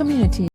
community.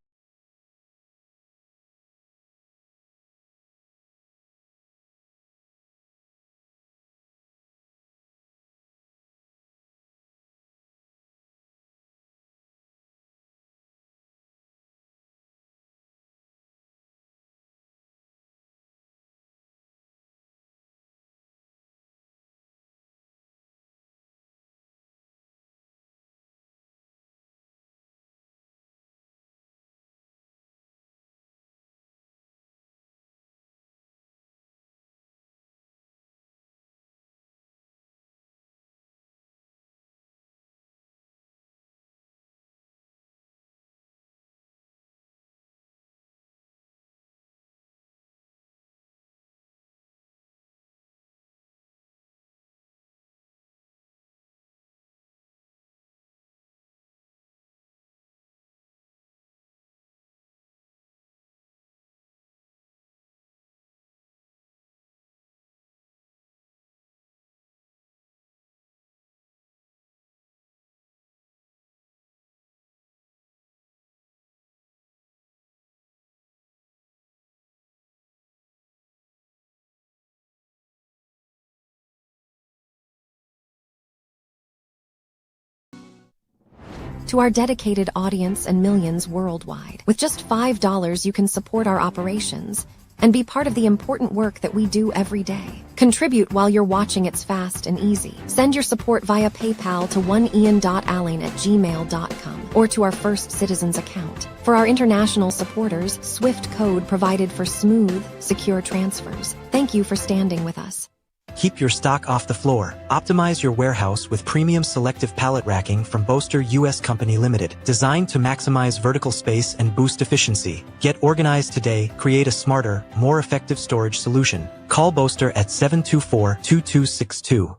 To our dedicated audience and millions worldwide, with just $5 you can support our operations and be part of the important work that we do every day. Contribute while you're watching. It's fast and easy. Send your support via PayPal to oneian.alain@gmail.com or to our First Citizens account. For our international supporters, Swift code provided for smooth, secure transfers. Thank you for standing with us. Keep your stock off the floor. Optimize your warehouse with premium selective pallet racking from Boaster US Company Limited, designed to maximize vertical space and boost efficiency. Get organized today. Create a smarter, more effective storage solution. Call Boaster at 724-2262.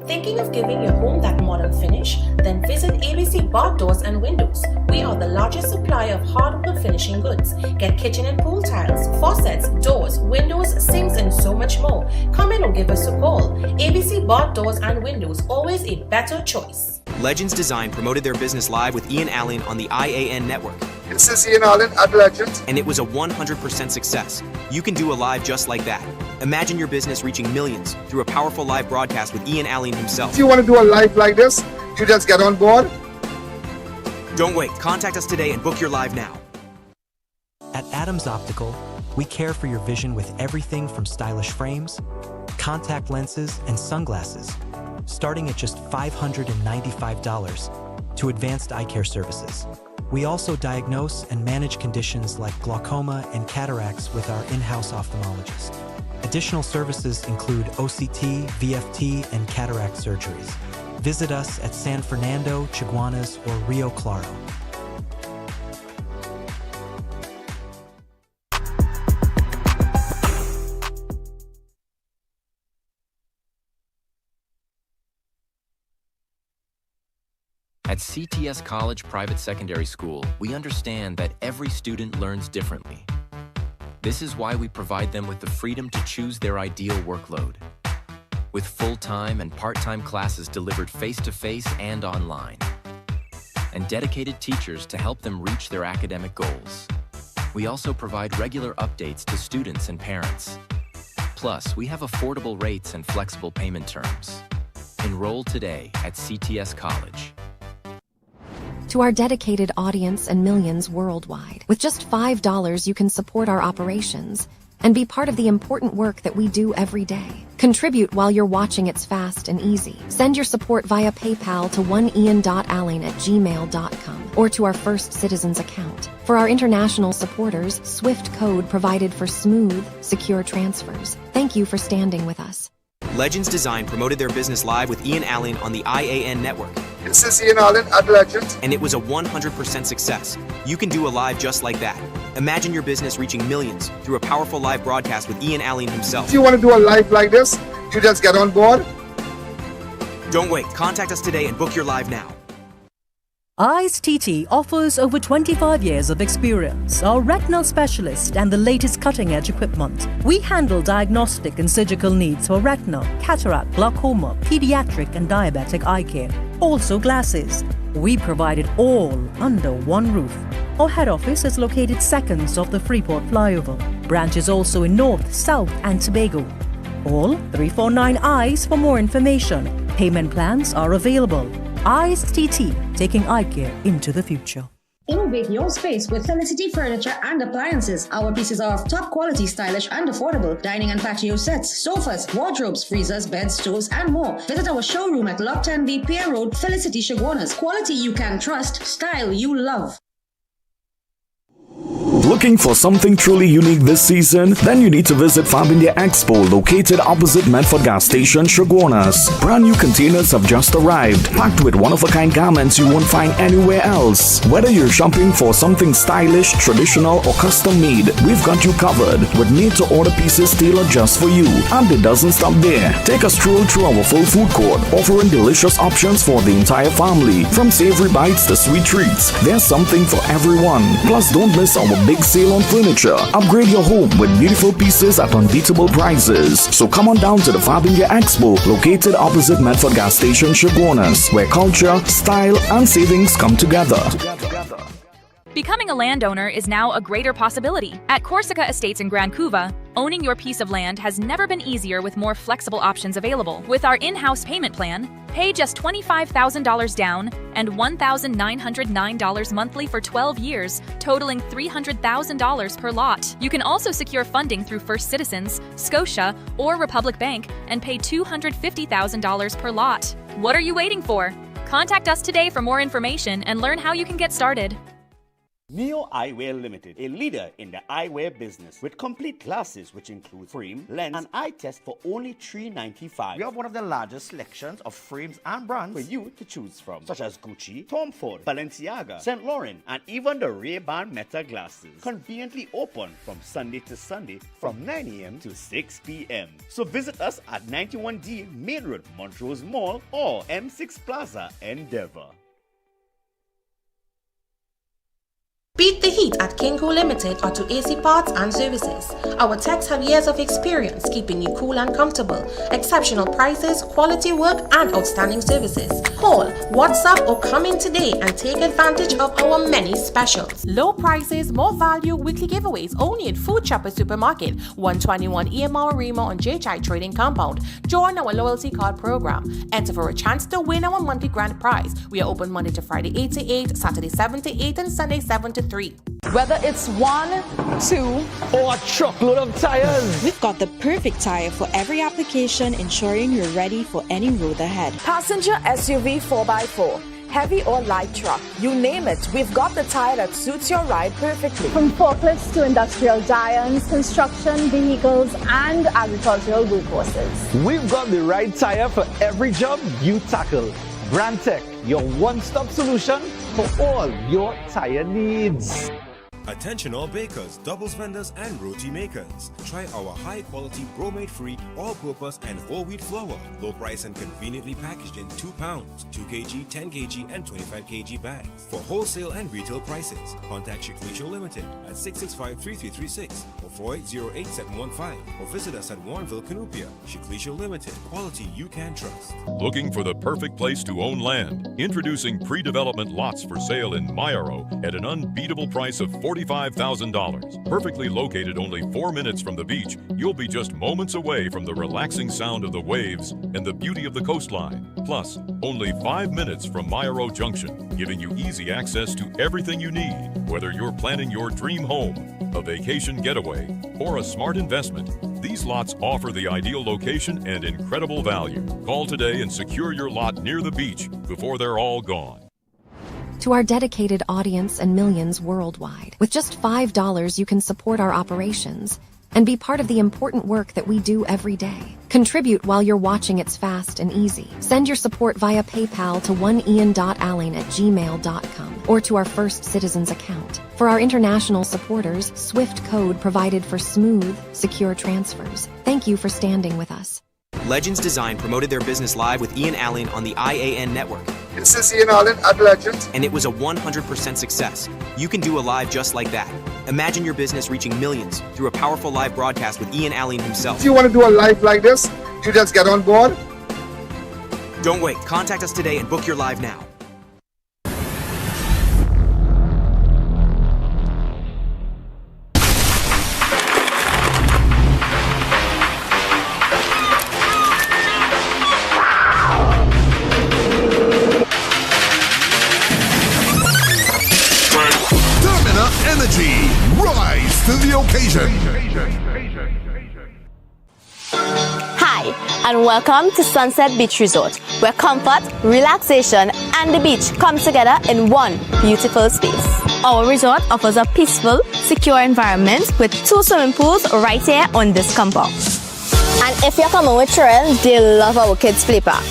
Thinking of giving your home that modern finish? Then visit ABC Bar Doors and Windows. We are the largest supplier of hardwood finishing goods. Get kitchen and pool tiles, faucets, doors, windows, sinks, and so much more. Come in or give us a call. ABC Bar Doors and Windows, always a better choice. Legends Design promoted their business live with Ian Allen on the I.A.N. network. This is Ian Allen at Legends. And it was a 100% success. You can do a live just like that. Imagine your business reaching millions through a powerful live broadcast with Ian Allen himself. If you want to do a live like this, you just get on board. Don't wait. Contact us today and book your live now. At Adams Optical, we care for your vision with everything from stylish frames, contact lenses, and sunglasses, starting at just $595, to advanced eye care services. We also diagnose and manage conditions like glaucoma and cataracts with our in-house ophthalmologist. Additional services include OCT, VFT, and cataract surgeries. Visit us at San Fernando, Chaguanas, or Rio Claro. At CTS College Private Secondary School, we understand that every student learns differently. This is why we provide them with the freedom to choose their ideal workload, with full-time and part-time classes delivered face-to-face and online, and dedicated teachers to help them reach their academic goals. We also provide regular updates to students and parents. Plus, we have affordable rates and flexible payment terms. Enroll today at CTS College. To our dedicated audience and millions worldwide, with just $5 you can support our operations and be part of the important work that we do every day. Contribute while you're watching. It's fast and easy. Send your support via PayPal to oneian.alain@gmail.com or to our First Citizens account. For our international supporters, Swift code provided for smooth, secure transfers. Thank you for standing with us. Legends Design promoted their business live with Ian Allen on the I.A.N. network. This is Ian Allen at Legends. And it was a 100% success. You can do a live just like that. Imagine your business reaching millions through a powerful live broadcast with Ian Allen himself. If you want to do a live like this, you just get on board. Don't wait. Contact us today and book your live now. Eyes TT offers over 25 years of experience, are retinal specialist and the latest cutting-edge equipment. We handle diagnostic and surgical needs for retina, cataract, glaucoma, pediatric and diabetic eye care. Also glasses. We provide it all under one roof. Our head office is located seconds off the Freeport flyover. Branches also in North, South and Tobago. Call 349 eyes for more information. Payment plans are available. Eyes TT, taking eye care into the future. Innovate your space with Felicity Furniture and Appliances. Our pieces are of top quality, stylish and affordable. Dining and patio sets, sofas, wardrobes, freezers, beds, stoves and more. Visit our showroom at Lot 10B Pier Road, Felicity Chaguanas. Quality you can trust, style you love. Looking for something truly unique this season? Then you need to visit Fab India Expo, located opposite Medford Gas Station, Chaguanas. Brand new containers have just arrived, packed with one-of-a-kind garments you won't find anywhere else. Whether you're shopping for something stylish, traditional, or custom-made, we've got you covered with made-to-order pieces tailored just for you. And it doesn't stop there. Take a stroll through our full food court, offering delicious options for the entire family. From savory bites to sweet treats, there's something for everyone. Plus, don't miss our big sale on furniture. Upgrade your home with beautiful pieces at unbeatable prices. So come on down to the Fab India Expo, located opposite Medford Gas Station, Chaguanas, where culture, style, and savings come together. Becoming a landowner is now a greater possibility. At Corsica Estates in Grand Couva, owning your piece of land has never been easier with more flexible options available. With our in-house payment plan, pay just $25,000 down and $1,909 monthly for 12 years, totaling $300,000 per lot. You can also secure funding through First Citizens, Scotia, or Republic Bank and pay $250,000 per lot. What are you waiting for? Contact us today for more information and learn how you can get started. Neo Eyewear Limited, a leader in the eyewear business with complete glasses which include frame, lens, and eye test for only $395. We have one of the largest selections of frames and brands for you to choose from, such as Gucci, Tom Ford, Balenciaga, St. Laurent, and even the Ray-Ban Meta glasses. Conveniently open from Sunday to Sunday from 9 a.m. to 6 p.m. So visit us at 91D Main Road, Montrose Mall, or M6 Plaza, Endeavour. Beat the heat at Kinko Limited Auto AC Parts and Services. Our techs have years of experience keeping you cool and comfortable. Exceptional prices, quality work, and outstanding services. Call, WhatsApp, or come in today and take advantage of our many specials. Low prices, more value, weekly giveaways only at Food Chopper Supermarket, 121 EMR Rima on JHI Trading Compound. Join our loyalty card program. Enter for a chance to win our monthly grand prize. We are open Monday to Friday 8 to 8, Saturday 7 to 8, and Sunday 7 to 3. Whether it's 1, 2, or a truckload of tires, we've got the perfect tire for every application, ensuring you're ready for any road ahead. Passenger SUV 4x4, heavy or light truck, you name it, we've got the tire that suits your ride perfectly. From forklifts to industrial giants, construction vehicles, and agricultural workhorses, we've got the right tire for every job you tackle. Brandtech, your one-stop solution for all your tire needs. Attention all bakers, doubles vendors, and roti makers. Try our high-quality bromate-free, all-purpose, and whole wheat flour. Low price and conveniently packaged in 2 pounds, 2 kg, 10 kg, and 25 kg bags. For wholesale and retail prices, contact Shiklisho Limited at 665-3336 or 480-8715 or visit us at Warrenville, Canupia. Shiklisho Limited, quality you can trust. Looking for the perfect place to own land? Introducing pre-development lots for sale in Mayaro at an unbeatable price of $45,000. Perfectly located only 4 minutes from the beach, you'll be just moments away from the relaxing sound of the waves and the beauty of the coastline. Plus, only 5 minutes from Mayaro Junction, giving you easy access to everything you need. Whether you're planning your dream home, a vacation getaway, or a smart investment, these lots offer the ideal location and incredible value. Call today and secure your lot near the beach before they're all gone. To our dedicated audience and millions worldwide, with just $5 you can support our operations and be part of the important work that we do every day. Contribute while you're watching. It's fast and easy. Send your support via PayPal to oneian.allen@gmail.com or to our First Citizens account. For our international supporters, Swift code provided for smooth, secure transfers. Thank you for standing with us. Legends Design promoted their business live with Ian Allen on the I.A.N. network. This is Ian Allen at Legends. And it was a 100% success. You can do a live just like that. Imagine your business reaching millions through a powerful live broadcast with Ian Allen himself. If you want to do a live like this, you just get on board. Don't wait. Contact us today and book your live now. the energy. Rise to the occasion. Hi, and welcome to Sunset Beach Resort, where comfort, relaxation, and the beach come together in one beautiful space. Our resort offers a peaceful, secure environment with 2 swimming pools right here on this compound. And if you're coming with children, they love our kids' play park.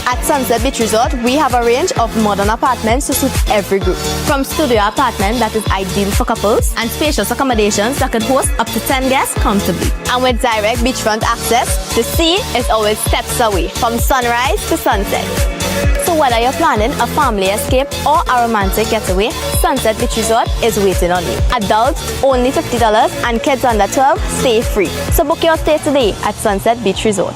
At Sunset Beach Resort, we have a range of modern apartments to suit every group. From studio apartment that is ideal for couples and spacious accommodations that can host up to 10 guests comfortably. And with direct beachfront access, the sea is always steps away from sunrise to sunset. So whether you're planning a family escape or a romantic getaway, Sunset Beach Resort is waiting on you. Adults only $50 and kids under 12 stay free. So book your stay today at Sunset Beach Resort.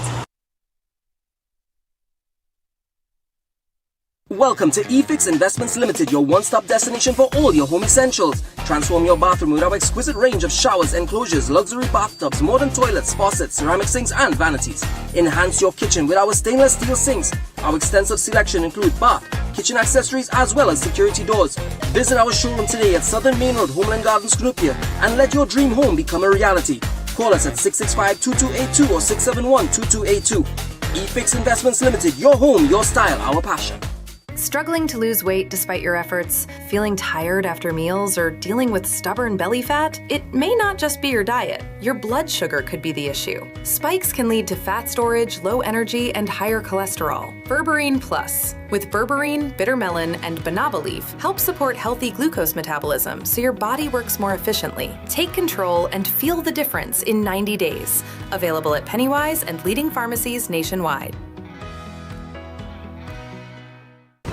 Welcome to eFix Investments Limited, your one-stop destination for all your home essentials. Transform your bathroom with our exquisite range of showers, enclosures, luxury bathtubs, modern toilets, faucets, ceramic sinks, and vanities. Enhance your kitchen with our stainless steel sinks. Our extensive selection includes bath, kitchen accessories, as well as security doors. Visit our showroom today at Southern Main Road, Homeland Gardens, Cunupia, and let your dream home become a reality. Call us at 665-2282 or 671-2282. eFix Investments Limited, your home, your style, our passion. Struggling to lose weight despite your efforts, feeling tired after meals, or dealing with stubborn belly fat? It may not just be your diet. Your blood sugar could be the issue. Spikes can lead to fat storage, low energy, and higher cholesterol. Berberine Plus, with berberine, bitter melon, and banaba leaf, help support healthy glucose metabolism so your body works more efficiently. Take control and feel the difference in 90 days. Available at Pennywise and leading pharmacies nationwide.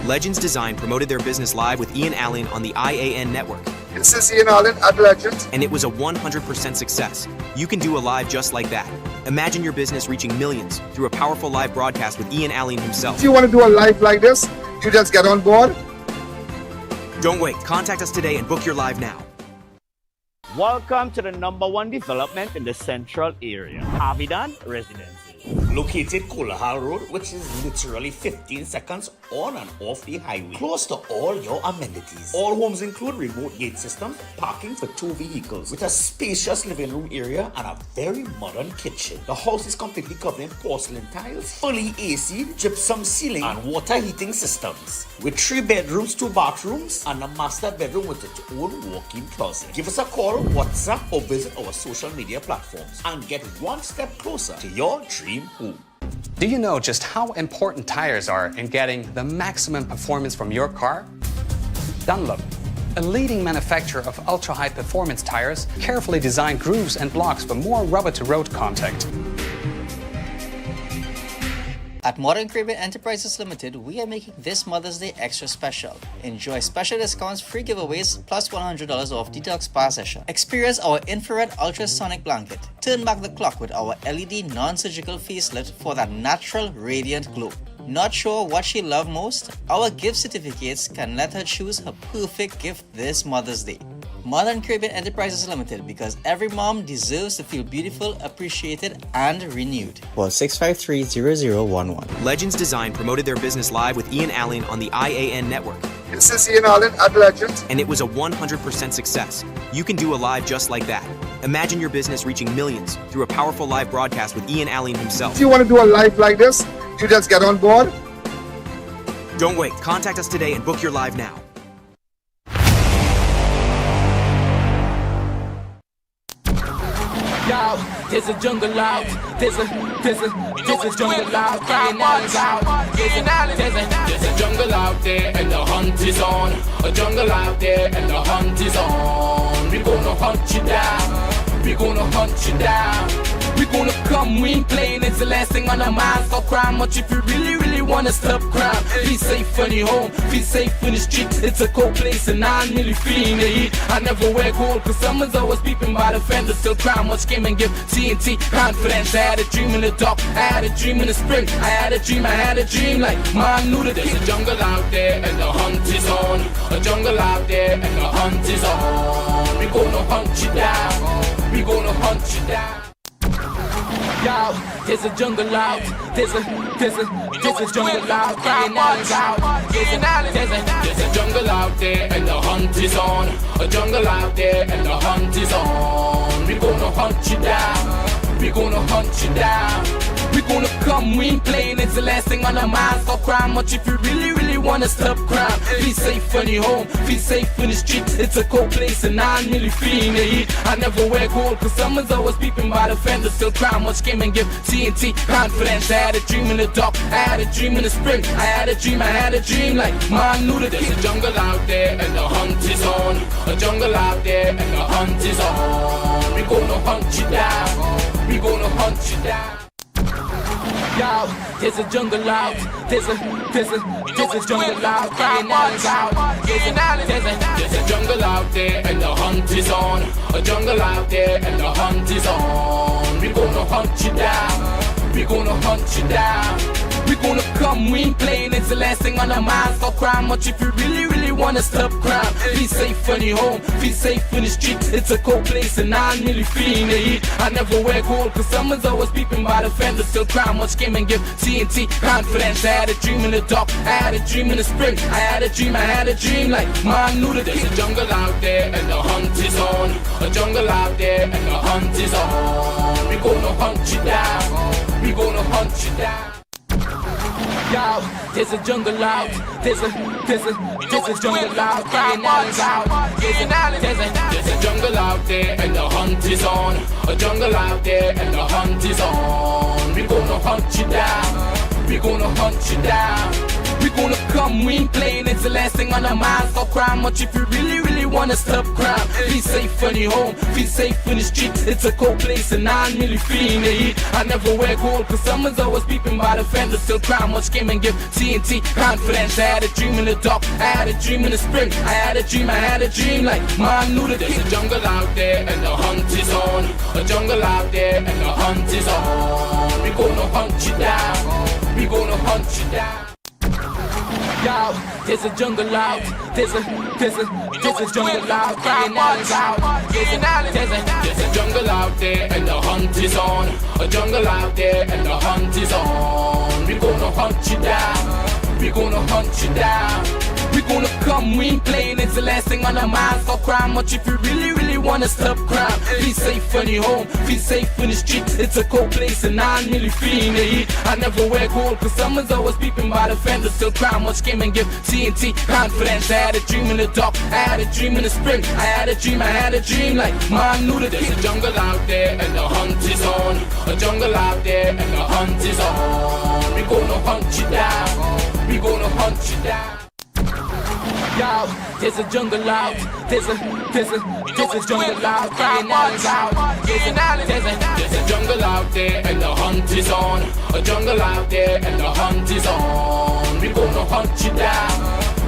Legends Design promoted their business live with I.A.N on the I.A.N network. This is Ian at Legends. And it was a 100% success. You can do a live just like that. Imagine your business reaching millions through a powerful live broadcast with Ian himself. If you want to do a live like this, you just get on board. Don't wait. Contact us today and book your live now. Welcome to the #1 development in the central area, I.A.N Residency. Located Kolahal Road, which is literally 15 seconds on and off the highway. Close to all your amenities. All homes include remote gate systems, parking for 2 vehicles, with a spacious living room area and a very modern kitchen. The house is completely covered in porcelain tiles, fully AC, gypsum ceiling, and water heating systems. With 3 bedrooms, 2 bathrooms, and a master bedroom with its own walk-in closet. Give us a call, WhatsApp, or visit our social media platforms and get one step closer to your dream home. Do you know just how important tires are in getting the maximum performance from your car? Dunlop, a leading manufacturer of ultra-high performance tires, carefully designed grooves and blocks for more rubber-to-road contact. At Modern Caribbean Enterprises Limited, we are making this Mother's Day extra special. Enjoy special discounts, free giveaways, plus $100 off detox spa session. Experience our infrared ultrasonic blanket. Turn back the clock with our LED non-surgical facelift for that natural, radiant glow. Not sure what she loved most? Our gift certificates can let her choose her perfect gift this Mother's Day. Modern Caribbean Enterprises Limited, because every mom deserves to feel beautiful, appreciated, and renewed. Call 653-0011. Legends Design promoted their business live with Ian on the I.A.N network. This is Ian at Legends. And it was a 100% success. You can do a live just like that. Imagine your business reaching millions through a powerful live broadcast with Ian himself. If you want to do a live like this, you just get on board. Don't wait. Contact us today and book your live now. Yo, there's a jungle out. There's a jungle out. There's a jungle out there and the hunt is on. A jungle out there and the hunt is on. We're gonna hunt you down. We're gonna hunt you down. We're gonna come, we ain't playing, it's the last thing on our minds. Stop crime much if you really wanna stop crime. Be safe in your home, be safe in the streets. It's a cold place and I'm really feeling the heat. I never wear gold cause someone's always peeping by the fence. Still crime much game and give TNT confidence. I had a dream in the dark, I had a dream in the spring. I had a dream like mine knew that there's a jungle out there and the hunt is on. A jungle out there and the hunt is on. We're gonna hunt you down. We're gonna hunt you down. Yo, there's a jungle out. there's a jungle out there, there's a jungle out there, and the hunt is on. A jungle out there, and the hunt is on. We gonna hunt you down. We gonna hunt you down. We gonna come, we ain't playing, it's the last thing on our minds. Stop crime much if you really wanna stop crime. Feel safe when you're home, feel safe in the street. It's a cold place and I'm really feeling the heat. I never wear gold cause someone's always peeping by the fender. Still crime much came and give TNT confidence. I had a dream in the dark, I had a dream in the spring. I had a dream like man knew that there's a jungle out there and the hunt is on. A jungle out there and the hunt is on. We gonna hunt you down. We gonna hunt you down. Yo, there's a jungle out, there's a jungle out, there's a jungle out there and the hunt is on. A jungle out there and the hunt is on. We gonna hunt you down. We gonna hunt you down. We gonna come, we ain't playing, it's the last thing on our minds. Stop crime much if you really wanna stop crime. Be safe when you're home, feel safe in the streets. It's a cold place and I'm really feeling the heat. I never wear gold cause someone's always peeping by the fender. Still crime much came and give TNT confidence. I had a dream in the dark, I had a dream in the spring. I had a dream like man knew that there's a jungle out there and the hunt is on. A jungle out there and the hunt is on. We gonna hunt you down. We gonna hunt you down. Yo, there's a jungle out, there's a jungle out, there's a jungle out there and the hunt is on. A jungle out there and the hunt is on. We gonna hunt you down. We gonna hunt you down. We gonna come, we ain't playing, it's the last thing on our minds. Stop crime much if you really wanna stop crime. Be safe when you're home, feel safe in the streets. It's a cold place and I'm really feeling the heat. I never wear gold cause someone's always peeping by the fender. Still crime much came and give TNT confidence. I had a dream in the dark, I had a dream in the spring. I had a dream like man knew that there's a jungle out there and the hunt is on. A jungle out there and the hunt is on. We gonna hunt you down. We gonna hunt you down. Yo, there's a jungle out, there's a jungle out, there's a jungle out there and the hunt is on. A jungle out there and the hunt is on. We gonna hunt you down. We gonna hunt you down. We gonna come, we ain't playing, it's the last thing on our minds. Stop crime much if you really wanna stop crime. Be safe when you're home, feel safe in the streets. It's a cold place and I'm really feeling the heat. I never wear gold cause someone's always peeping by the fender. Still crime much came and give TNT confidence. I had a dream in the dark, I had a dream in the spring. I had a dream like man knew that there's a jungle out there and the hunt is on. A jungle out there and the hunt is on. We gonna hunt you down. We gonna hunt you down. Yo, there's a jungle out, there's a jungle out, there's a jungle out there and the hunt is on. A jungle out there and the hunt is on. We gonna hunt you down.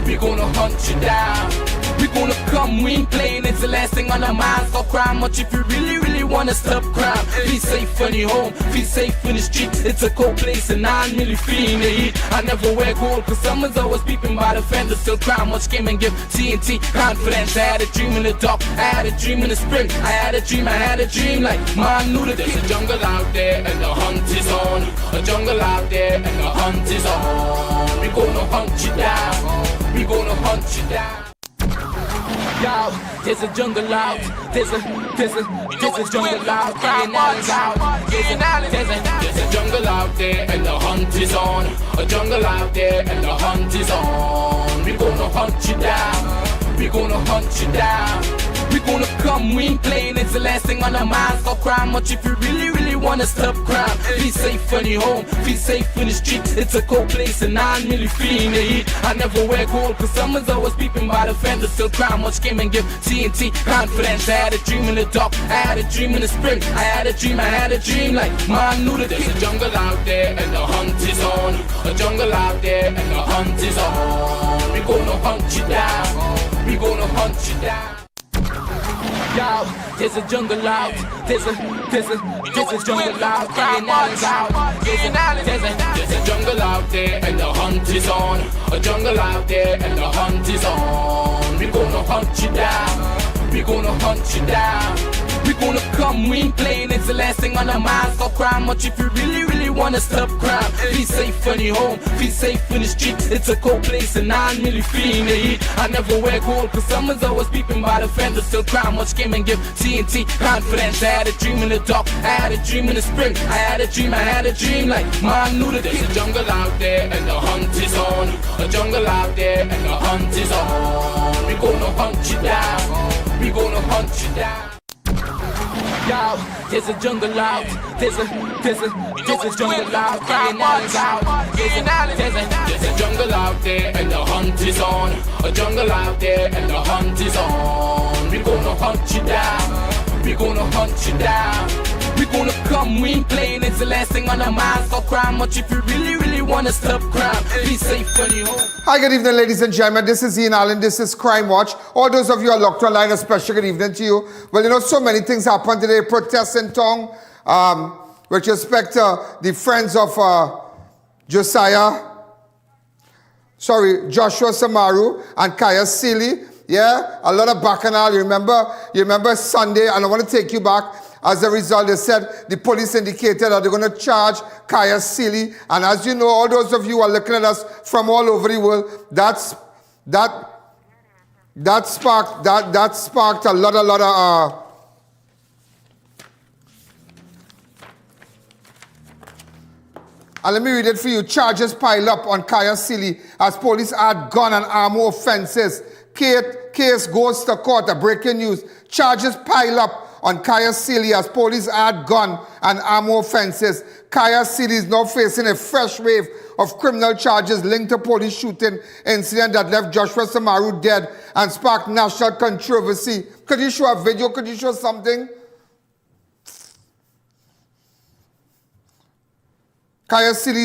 We gonna hunt you down. We gonna come, we ain't playing, it's the last thing on our minds. Stop crime much if you really wanna stop crime. Be safe when you're home, feel safe in the streets. It's a cold place and I'm really feeling the heat. I never wear gold cause someone's always peeping by the fender. Still crime much came and give TNT confidence. I had a dream in the dark, I had a dream in the spring. I had a dream like man knew that there's a jungle out there and the hunt is on. A jungle out there and the hunt is on. We gonna hunt you down. We gonna hunt you down. Yo, there's a jungle out, there's a jungle out, there's a jungle out there and the hunt is on. A jungle out there and the hunt is on. We gonna hunt you down. We gonna hunt you down. We gonna come, we ain't playing, it's the last thing on our minds. Stop crime much if you really wanna stop crime. Be safe when you're home, feel safe in the streets. It's a cold place and I'm really feeling the heat. I never wear gold cause someone's always peeping by the fender. Still crime much came and give TNT confidence. I had a dream in the dark, I had a dream in the spring. I had a dream like man knew that there's a jungle out there and the hunt is on. A jungle out there and the hunt is on. We gonna hunt you down. We gonna hunt you down. Yo, there's a jungle out, there's a jungle out, there's a jungle out there and the hunt is on. A jungle out there and the hunt is on. We gonna hunt you down. We gonna hunt you down. We gonna come, we ain't playing, it's the last thing on our minds. Stop crime much if you really wanna stop crime. Feel safe when you're home, feel safe in the street. It's a cold place and I'm really feeling the heat. I never wear gold cause someone's always peeping by the fender. Still crime much came and give TNT confidence. I had a dream in the dark, I had a dream in the spring. I had a dream like man knew the There's a jungle out there and the hunt is on. A jungle out there and the hunt is on. We gonna hunt you down, we gonna hunt you down. Yo, there's a jungle out, there's a jungle out, A.N. out, there's a jungle out there and the hunt is on. A jungle out there and the hunt is on. We gonna hunt you down, we gonna hunt you down. We gonna come, we ain't playing, it's the last thing on our minds. Stop crime much if you really wanna stop crime. Be safe when you home. Hi, good evening, ladies and gentlemen. This is I.A.N. This is Crime Watch. All those of you who are locked online, a special good evening to you. Well, you know, so many things happened today. Protests in town with respect to the friends of Joshua Samaru and Kaya Seeley. Yeah, a lot of bacchanal. You remember Sunday, and I want to take you back. As a result, they said the police indicated that they're going to charge Kaya Seeley. And as you know, all those of you who are looking at us from all over the world, that sparked a lot of and let me read it for you. Charges pile up on Kaya Seeley as police add gun and armor offenses. Case goes to court. A breaking news. Charges pile up on Kaya Seeley as police add gun and armor offenses. Kaya Seeley is now facing a fresh wave of criminal charges linked to police shooting incident that left Joshua Samaru dead and sparked national controversy. Could you show a video? Could you show something? Kaya Seeley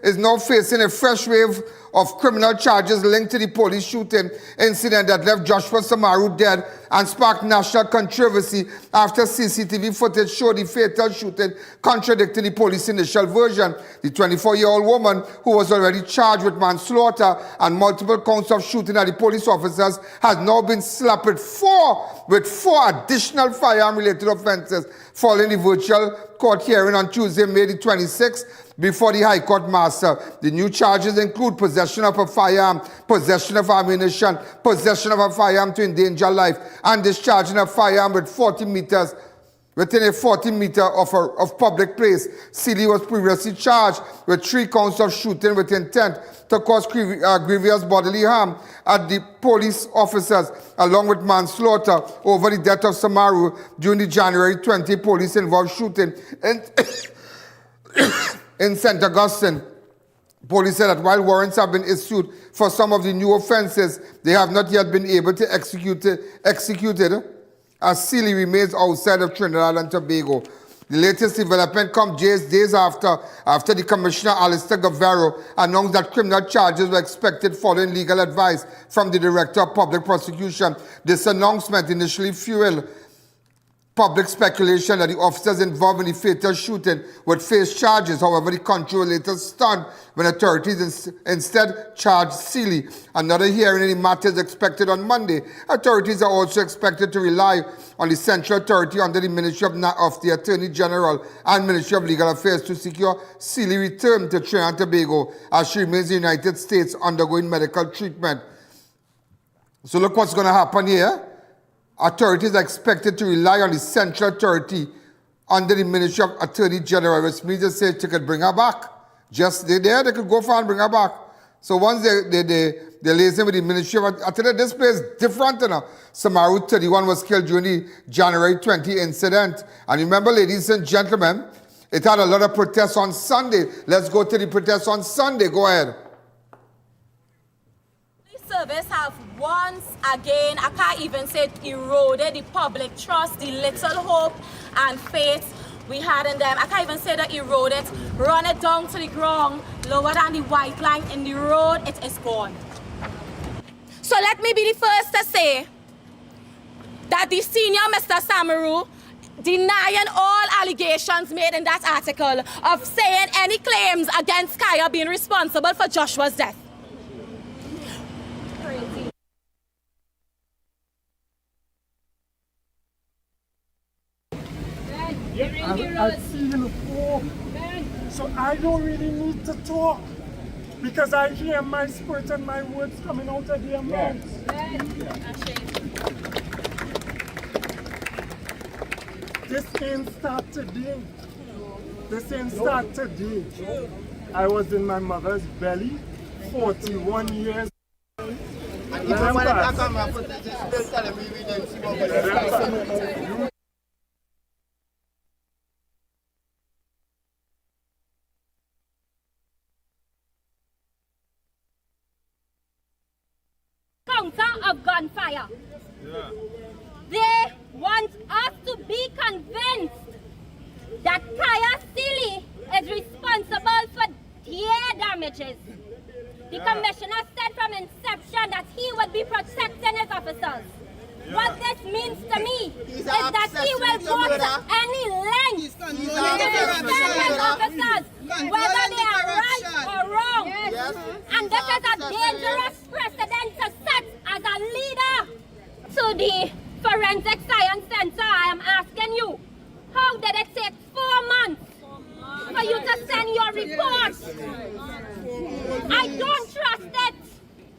is now facing a fresh wave of criminal charges linked to the police shooting incident that left Joshua Samaru dead and sparked national controversy after CCTV footage showed the fatal shooting contradicting the police initial version. The 24-year-old woman, who was already charged with manslaughter and multiple counts of shooting at the police officers, has now been slapped with four additional firearm-related offenses following the virtual court hearing on Tuesday, May the 26th, before the High Court Master. The new charges include possession of a firearm, possession of ammunition, possession of a firearm to endanger life, and discharging a firearm within a 40 meter of public place. Seeley was previously charged with 3 counts of shooting with intent to cause grievous bodily harm at the police officers, along with manslaughter over the death of Samaru during the January 20 police-involved shooting in St. Augustine. Police said that while warrants have been issued for some of the new offenses, they have not yet been able to execute it as Seeley remains outside of Trinidad and Tobago. The latest development comes days after the Commissioner Alistair Guevara announced that criminal charges were expected following legal advice from the Director of Public Prosecution. This announcement initially fueled public speculation that the officers involved in the fatal shooting would face charges. However, the control later stunned when authorities instead charged Seeley. Another hearing in the matter is expected on Monday. Authorities are also expected to rely on the Central Authority under the Ministry of the Attorney General and Ministry of Legal Affairs to secure Seeley return to Trinidad and Tobago as she remains in the United States undergoing medical treatment. So look what's going to happen here. Authorities are expected to rely on the Central Authority under the Ministry of Attorney General, which means they say they could bring her back. Just they could go far and bring her back. So once they liaison with the Ministry of, I tell you, this place is different. You know. Samaru 31 was killed during the January 20 incident. And remember, ladies and gentlemen, it had a lot of protests on Sunday. Let's go to the protests on Sunday. Go ahead. Service have once again, I can't even say it eroded the public trust, the little hope and faith we had in them. I can't even say that eroded, run it down to the ground, lower than the white line in the road, it is gone. So let me be the first to say that the senior Mr. Samaru denying all allegations made in that article of saying any claims against Kaya being responsible for Joshua's death. I've seen hope. So I don't really need to talk because I hear my spirit and my words coming out of their mouths. This ain't start today. This ain't start today. I was in my mother's belly 41 years. Of gunfire. They want us to be convinced that Kaya Sealy is responsible for their damages. The commissioner said from inception that he would be protecting his officers. What this means to me is that he will go to any length to defend his officers, whether they are right or wrong. And this is a dangerous precedent to set as a leader. To the Forensic Science Center, I am asking you, how did it take 4 months for you to send your report? I don't trust it.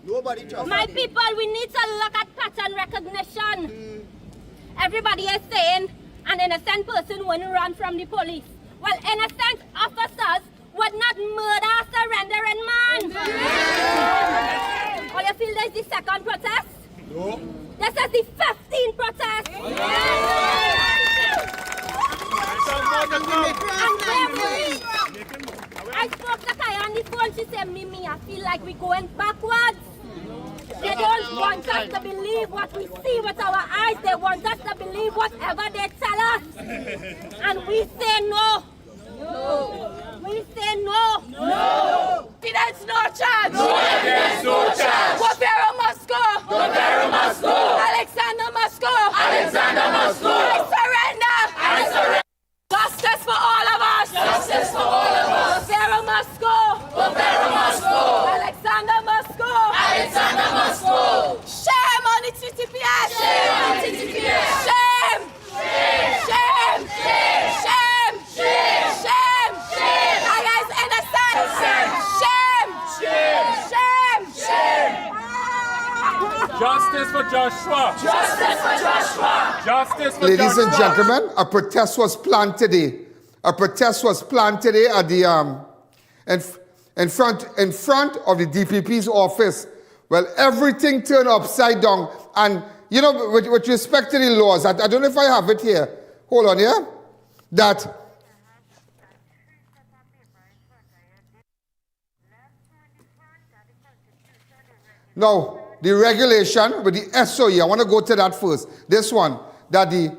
Nobody trusts My it. people, we need to look at pattern recognition. Everybody is saying an innocent person wouldn't run from the police. Well, innocent officers would not murder a surrendering man. Or you feel there's the second protest? No. This is the 15th protest. I spoke to Kaya on the phone. She said, Mimi, I feel like we're going backwards. They don't want us to believe what we see with our eyes. They want us to believe whatever they tell us. And we say no. No. We say no. No. There's no chance. No evidence, no charge. Guevara must go. Guevara must go. Alexander must go. Alexander must go. I surrender. I surrender. Justice for all of us. Justice for all of us. Guevara must go. Guevara must go. Alexander must go. Alexander must go. Shame on the TTPS. Shame on the TTPS. Shame. Shame. Shame. Shame. Shame. Shame. Shame. Shame. Kaya is innocent. Shame. Shame. Shame. Shame. Shame. Justice for Joshua. Justice for Joshua. Justice for Ladies Joshua. and gentlemen, a protest was planned today. A protest was planned today at the in front of the DPP's office. Well, everything turned upside down. And you know, with respect to the laws, I don't know if I have it here. Hold on, yeah? That now the regulation with the SOE, I want to go to that first. This one, that the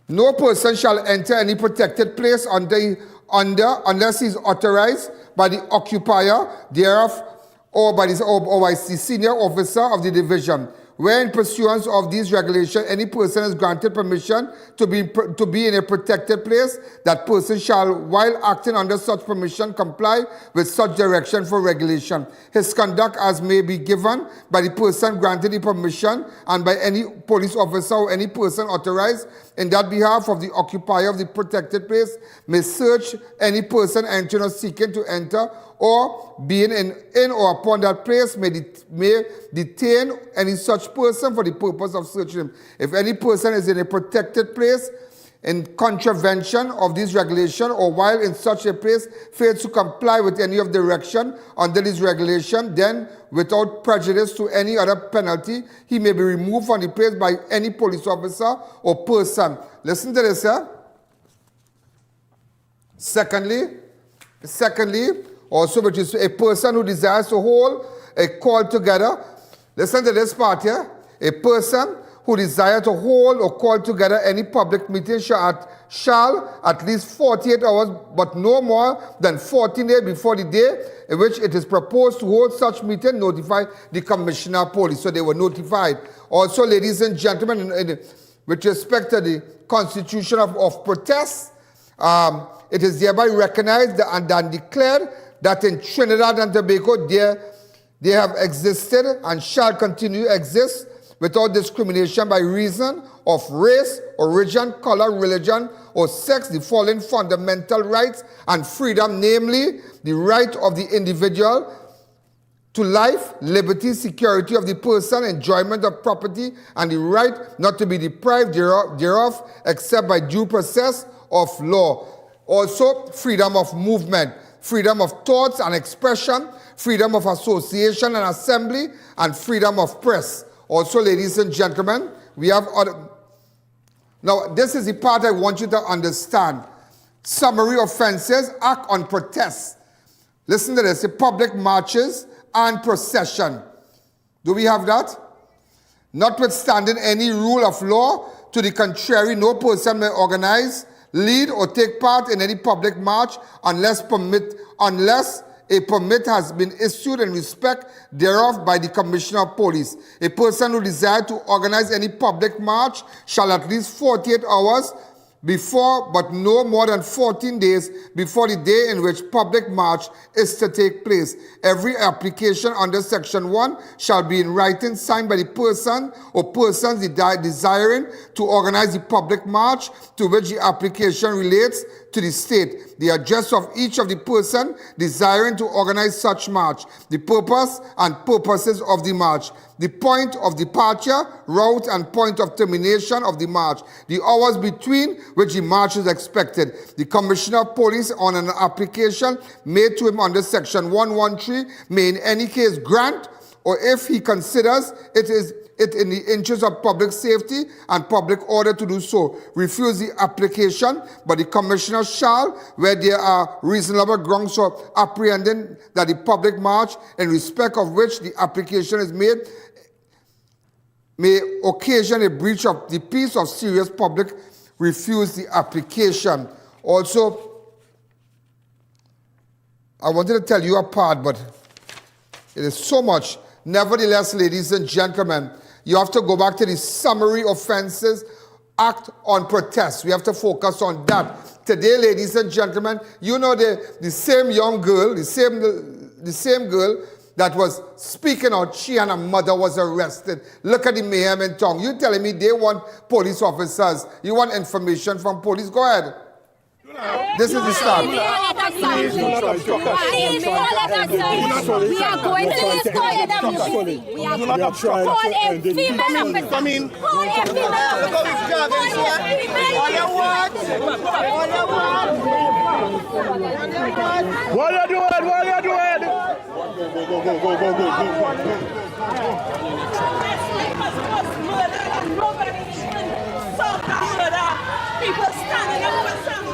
no person shall enter any protected place unless he is authorized by the occupier thereof or by the senior officer of the division. Where in pursuance of these regulations, any person is granted permission to be in a protected place, that person shall, while acting under such permission, comply with such direction for regulation. His conduct as may be given by the person granted the permission and by any police officer or any person authorized in that behalf of the occupier of the protected place may search any person entering or seeking to enter or being in or upon that place may detain any such person for the purpose of searching him. If any person is in a protected place in contravention of this regulation or while in such a place fails to comply with any of the direction under this regulation, then without prejudice to any other penalty, he may be removed from the place by any police officer or person. Listen to this, sir. Secondly, also, which is a person who desires to hold a call together. Listen to this part here. A person who desires to hold or call together any public meeting shall at least 48 hours, but no more than 14 days before the day in which it is proposed to hold such meeting, notify the Commissioner of Police. So they were notified. Also, ladies and gentlemen, with respect to the constitution of protest, it is thereby recognized and declared that in Trinidad and Tobago they have existed and shall continue to exist without discrimination by reason of race, origin, color, religion, or sex, the following fundamental rights and freedom, namely the right of the individual to life, liberty, security of the person, enjoyment of property, and the right not to be deprived thereof except by due process of law. Also, freedom of movement, freedom of thoughts and expression, freedom of association and assembly, and freedom of press. Also, ladies and gentlemen, we have other... Now, this is the part I want you to understand. Summary offenses, act on protest. Listen to this, the public marches and procession. Do we have that? Notwithstanding any rule of law to the contrary, no person may organize, lead, or take part in any public march unless a permit has been issued in respect thereof by the Commissioner of Police. A person who desires to organize any public march shall at least 48 hours before, but no more than 14 days before the day in which public march is to take place. Every application under Section 1 shall be in writing, signed by the person or persons desiring to organize the public march to which the application relates to the state, the address of each of the person desiring to organize such march, the purpose and purposes of the march, the point of departure, route, and point of termination of the march, the hours between which the march is expected. The Commissioner of Police on an application made to him under Section 113 may in any case grant, or if he considers it in the interest of public safety and public order to do so, refuse the application, but the Commissioner shall, where there are reasonable grounds for apprehending that the public march in respect of which the application is made may occasion a breach of the peace of serious public, refuse the application. Also, I wanted to tell you a part, but it is so much. Nevertheless, ladies and gentlemen, you have to go back to the summary offenses, act on protest. We have to focus on that. Today, ladies and gentlemen, you know the same young girl, the same girl that was speaking out, she and her mother was arrested. Look at the mayhem in town. You telling me they want police officers. You want information from police? Go ahead. This is the start. We are going to destroy WBC. We are going to call a female officer. Call a female officer. What are you doing? What are you doing? People standing up for something.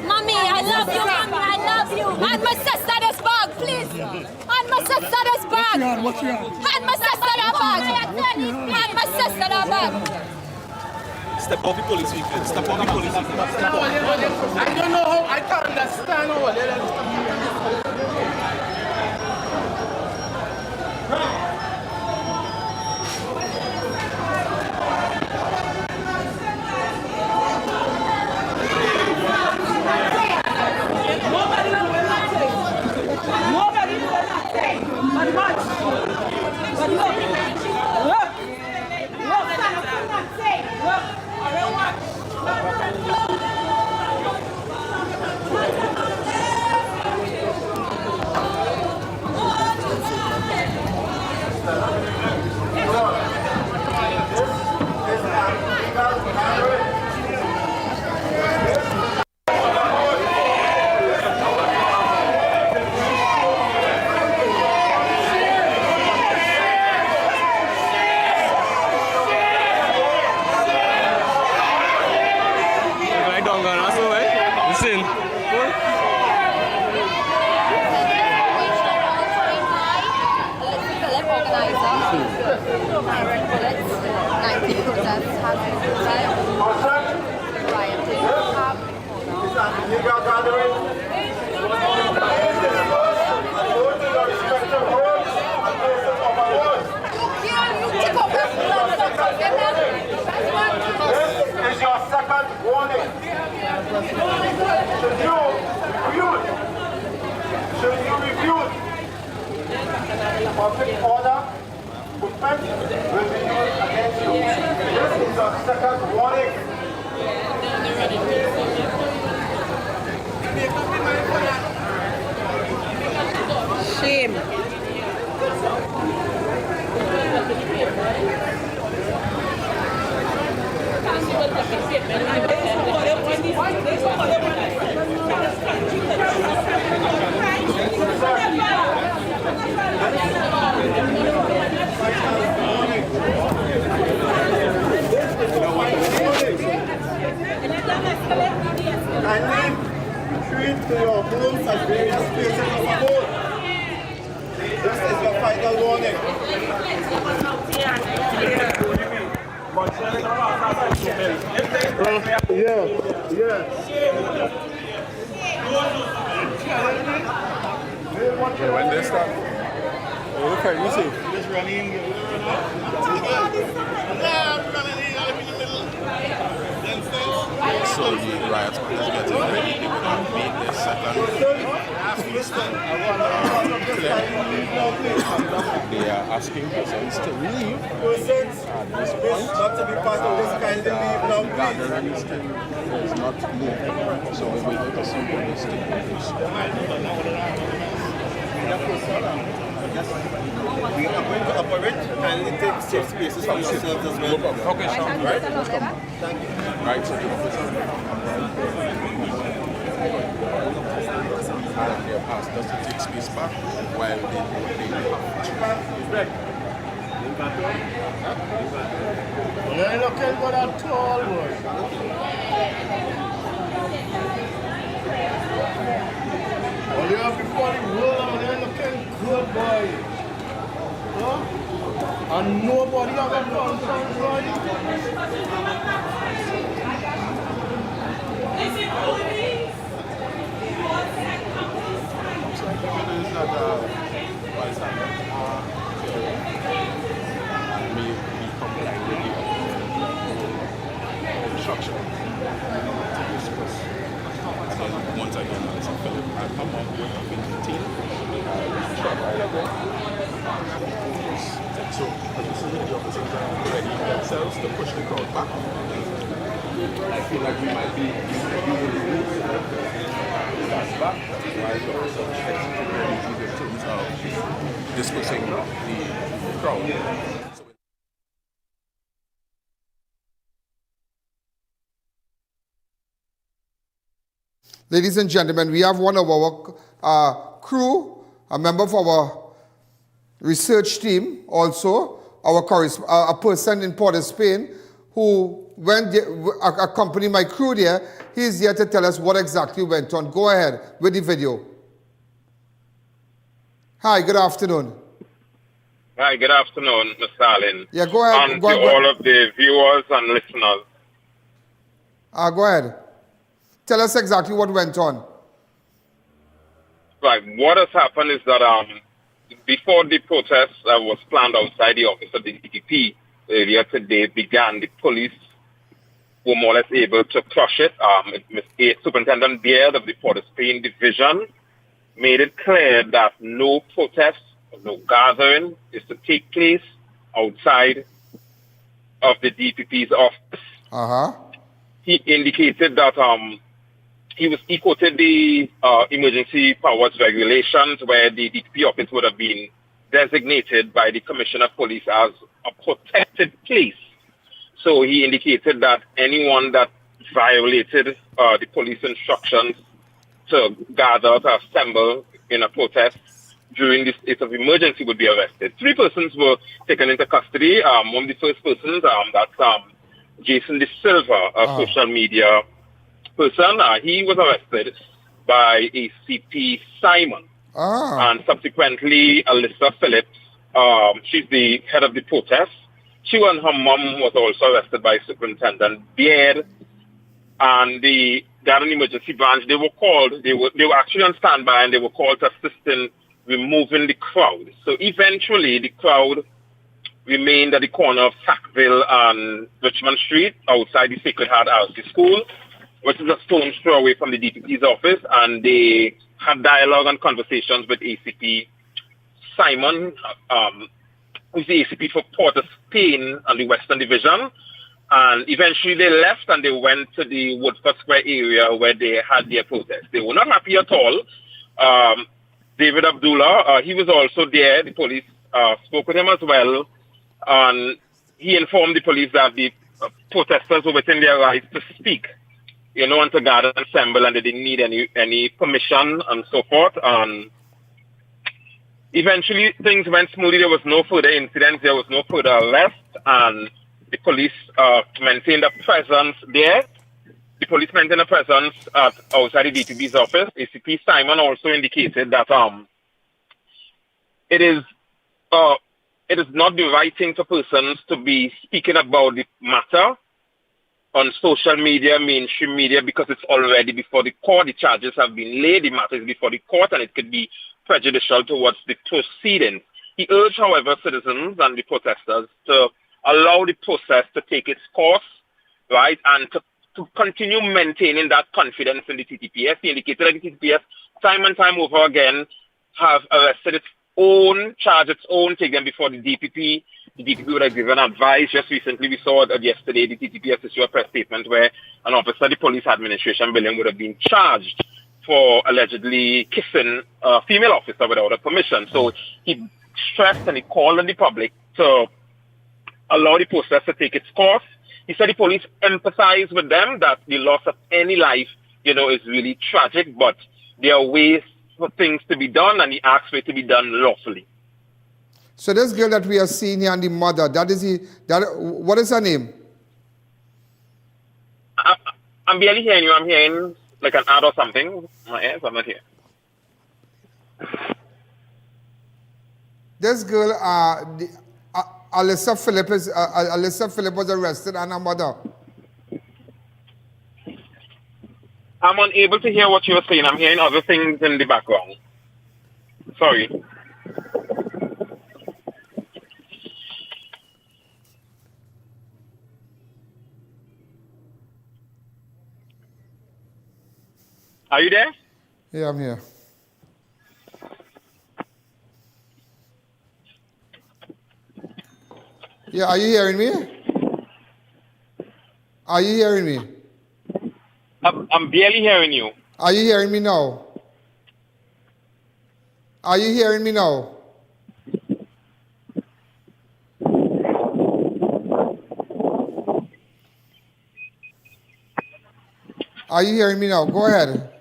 Mommy, I love you, Mommy, I love you. And my sister this bag, please. And my sister this bag. And my sister that bag. And my sister that bag. Step off the police vehicle. Step off the police vehicle. I don't know how, I can't understand how Listen. This is your second warning. Should you refuse, public order movement will be used against you. This is your second warning. Shame. Kindly retreat to your homes at various places of abode. This is your final warning. When they start. Okay, you see. Just running. So the riots is getting ready. They would have made their second. They are asking persons to leave at this point. Not to be part of this kind of leave now, the gathering still is not moving. So we're waiting to see what is taking place. We are going to operate. Kindly take safe spaces for yourselves as well. Okay, sir. Right? Thank you. Right, so the officer and they have asked us to take space back while they You're looking good at all, boy. All you have before the world, you're looking good, boy. Huh? And nobody ever comes from boy. instruction to discuss. And then once again, as a Philip, I come on board to 15. So, this is the officers are ready themselves to push the crowd back. I feel like we might be back while the officers execute in terms of dispersing the crowd. Ladies and gentlemen, we have one of our crew, a member of our research team, also a person in Port of Spain who accompanied my crew there. He's here to tell us what exactly went on. Go ahead with the video. Hi, good afternoon. Hi, good afternoon, Mr. Allen. Yeah, go ahead. And to all of the viewers and listeners. Go ahead. Tell us exactly what went on. Right. What has happened is that before the protest was planned outside the office of the DPP earlier today began, the police were more or less able to crush it. Superintendent Beard of the Port of Spain Division made it clear that no protest, no gathering is to take place outside of the DPP's office. He indicated that he quoted the emergency powers regulations where the DPP office would have been designated by the Commissioner of Police as a protected place. So he indicated that anyone that violated the police instructions to gather, to assemble in a protest during the state of emergency would be arrested. 3 persons were taken into custody. One of the first persons, that's Jason De Silva, a social media person. He was arrested by ACP Simon. And subsequently, Alyssa Phillips, she's the head of the protest. She and her mom was also arrested by Superintendent Beard. And the Garden Emergency Branch, they were actually on standby, and they were called to assist in removing the crowd. So eventually, the crowd remained at the corner of Sackville and Richmond Street outside the Sacred Heart RC School, which is a stone's throw away from the DPP's office, and they had dialogue and conversations with ACP Simon, who's the ACP for Port of Spain and the Western Division. And eventually they left and they went to the Woodford Square area where they had their protest. They were not happy at all. David Abdullah, he was also there. The police spoke with him as well. And he informed the police that the protesters were within their rights to speak, and to gather and assemble, and they didn't need any permission and so forth. And eventually things went smoothly. There was no further incidents. There was no further arrest. And the police maintained a presence there. The police maintained a presence outside the DPP's office. ACP Simon also indicated that it is not the right thing for persons to be speaking about the matter on social media, mainstream media, because it's already before the court. The charges have been laid. The matter is before the court, and it could be prejudicial towards the proceedings. He urged, however, citizens and the protesters to allow the process to take its course, right, and to continue maintaining that confidence in the TTPS. He indicated that the TTPS, time and time over again, have arrested its own, charged its own, take them before the DPP. The DPP would have given advice. Just recently, we saw that yesterday, the TTPS issued a press statement where an officer of the police administration building would have been charged for allegedly kissing a female officer without a permission. So he stressed and he called on the public to allow the process to take its course. He said the police empathize with them that the loss of any life, is really tragic, but there are ways for things to be done, and he asked for it to be done lawfully. So this girl that we are seeing here and the mother, what is her name? I'm barely hearing you. I'm hearing like an ad or something. My ears, I'm not here. This girl, Alyssa Phillips was arrested, and her mother. I'm unable to hear what you were saying. I'm hearing other things in the background. Sorry. Are you there? Yeah, I'm here. Yeah, are you hearing me? Are you hearing me? I'm barely hearing you. Are you hearing me now? Are you hearing me now? Are you hearing me now? Go ahead.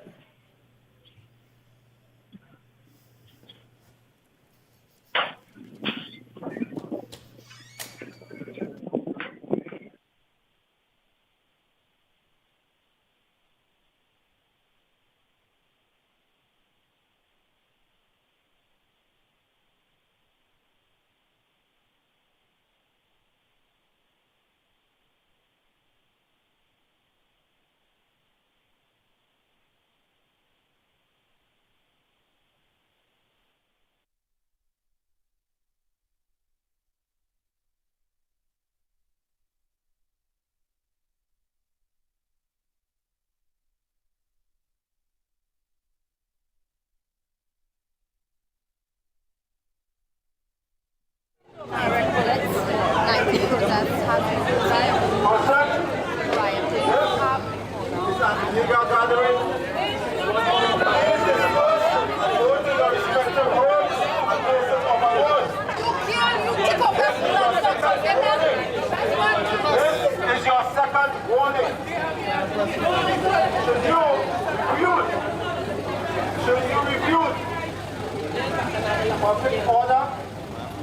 Public order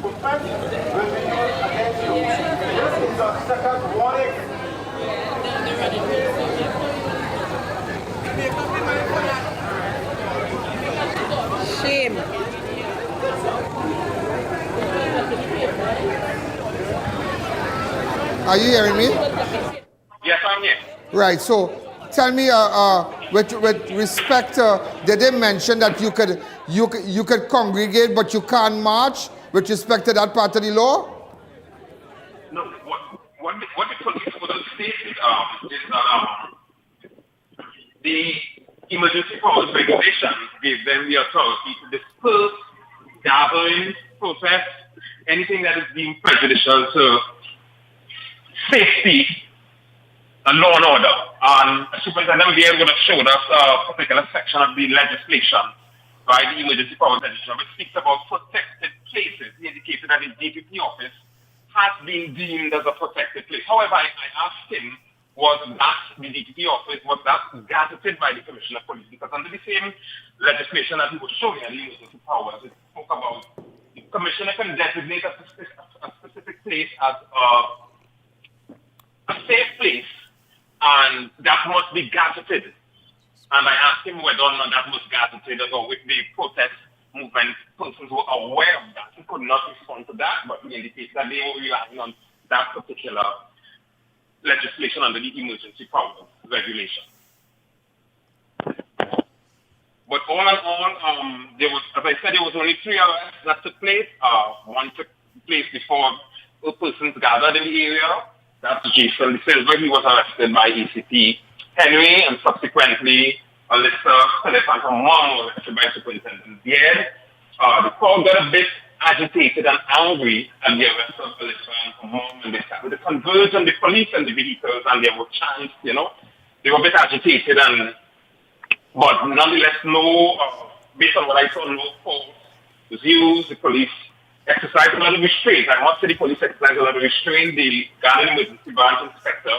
offense will be used against you. This is your second warning. Are you hearing me? Yes, I'm here. Right. So tell me, with respect, did they mention that you could congregate but you can't march with respect to that part of the law? No, what the police would have stated is that the emergency powers regulation gave them the authority to disperse, gatherings, protests, anything that is deemed prejudicial to safety and law and order. And Superintendent Beard would have showed us a particular section of the legislation by the emergency powers legislation, which speaks about protected places. He indicated that the DPP office has been deemed as a protected place. However, I asked him, was that the DPP office, was that gazetted by the Commissioner of Police? Because under the same legislation that he was showing at the emergency powers, it spoke about the Commissioner can designate a specific place as a safe place, and that must be gazetted. And I asked him whether or not that was gazetted, or with the protest movement persons were aware of that. He could not respond to that, but he indicated that they were relying on that particular legislation under the emergency powers regulation. But all in all, there was, as I said, there was only 3 arrests that took place. One took place before persons gathered in the area. That's Jason Silver. He was arrested by ACP Henry, and subsequently Alyssa Philip and her mom were arrested by Superintendent Beard. The crowd got a bit agitated and angry at the arrest of Alyssa and her mom, and they started to converge on the police and the vehicles, and there were chants, They were a bit agitated, but nonetheless, based on what I saw, no force was used. The police exercised a lot of restraint. I must say the police exercised a lot of restraint. The Garden Emergency Branch Inspector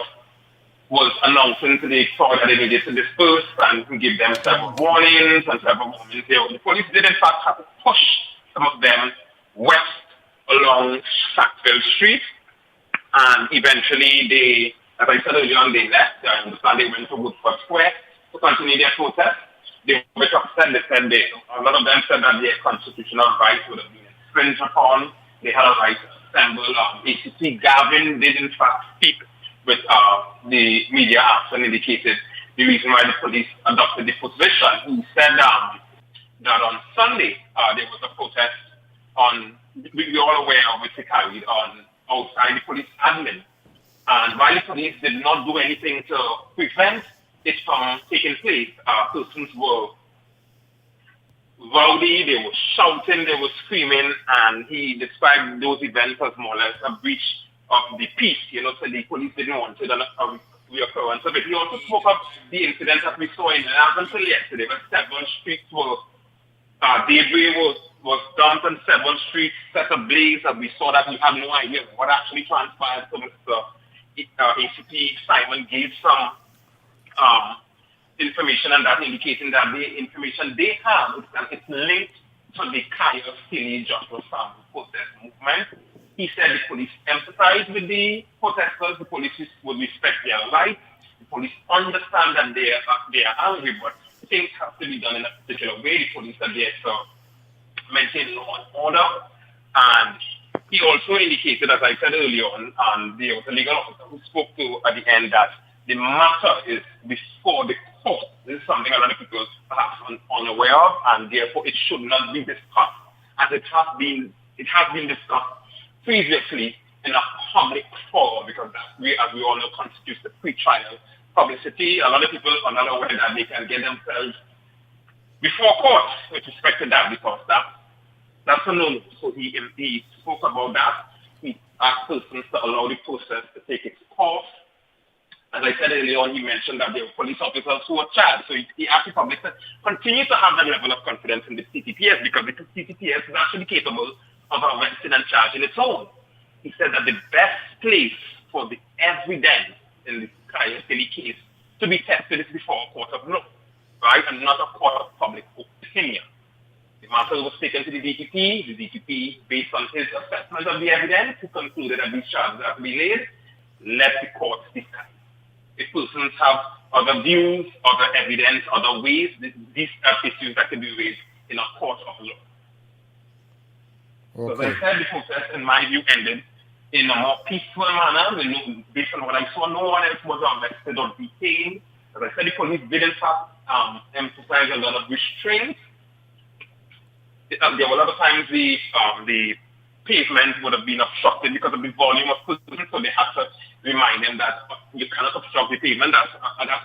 was announcing to the crowd that they needed to disperse and give them several warnings and several warnings. The police did in fact have to push some of them west along Sackville Street, and eventually they, as I said earlier on, they left. I understand they went to Woodford Square to continue their protest. They were a bit upset. They said a lot of them said that their constitutional rights would have been infringed upon. They had a right to assemble. ACC Gavin did in fact speak with the media after and indicated the reason why the police adopted the position. He said that on Sunday there was a protest we're all aware of, which they carried on outside the police admin. And while the police did not do anything to prevent it from taking place, persons were rowdy, they were shouting, they were screaming, and he described those events as more or less a breach of the peace, so the police didn't want it, a reoccurrence of it. He also spoke of the incident that we saw in until yesterday, where several streets were, debris was dumped on several streets, set ablaze, and we saw that. We have no idea what actually transpired. So Mr. ACP Simon gave some information, and that indicating that the information they have is that it's linked to the Kaya Silly Joshua Sam protest movement. He said the police empathize with the protesters, the police would respect their rights, the police understand that they are angry, but things have to be done in a particular way. The police are there to maintain law and order. And he also indicated, as I said earlier on, there was a legal officer who spoke to at the end that the matter is before the court. This is something a lot of people are perhaps unaware of, and therefore it should not be discussed as it has been discussed previously in a public forum, because that, as we all know, constitutes the pre-trial publicity. A lot of people are not aware that they can get themselves before court with respect to that, because that's a no-no. So he spoke about that. He asked persons to allow the process to take its course. As I said earlier on, he mentioned that there were police officers who were charged. So he asked the public to continue to have that level of confidence in the CCTPS, because the CCTPS is actually capable of arresting and charging its own. He said that the best place for the evidence in the Kaya-Silly case to be tested is before a court of law, right, and not a court of public opinion. The matter was taken to the DPP. The DPP, based on his assessment of the evidence, he concluded that these charges have to be laid. Let the courts decide. If persons have other views, other evidence, other ways, these are issues that can be raised in a court of law. Okay. So as I said, the process, in my view, ended in a more peaceful manner. Based on what I saw, no one else was arrested or detained. As I said, the police did in fact emphasize a lot of restraints. There were a lot of times the pavement would have been obstructed because of the volume of persons, so they had to remind them that you cannot obstruct the pavement. That's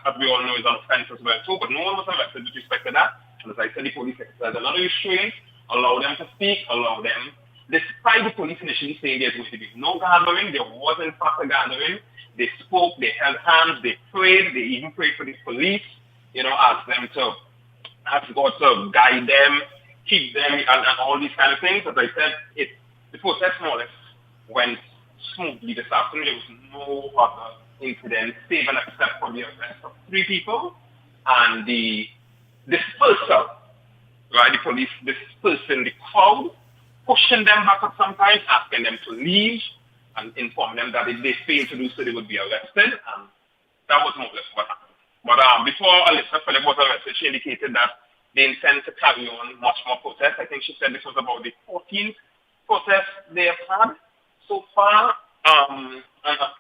as we all know, is an offense as well too, but no one was arrested with respect to that. And as I said, the police exercised a lot of restraint, allow them to speak, allow them, despite the police initially saying there's going to be no gathering, there was in fact a gathering. They spoke, they held hands, they prayed, they even prayed for the police, asked God to guide them, keep them, and all these kind of things. As I said, the protest more or less went smoothly this afternoon. There was no other incident, save and except for the arrest of 3 people and the dispersal, right? The police dispersing the crowd, pushing them back up sometimes, asking them to leave, and inform them that if they fail to do so, they would be arrested. And that was more or less what happened. But before Alyssa Philip was arrested, she indicated that they intend to carry on much more protests. I think she said this was about the 14th protest they have had so far. And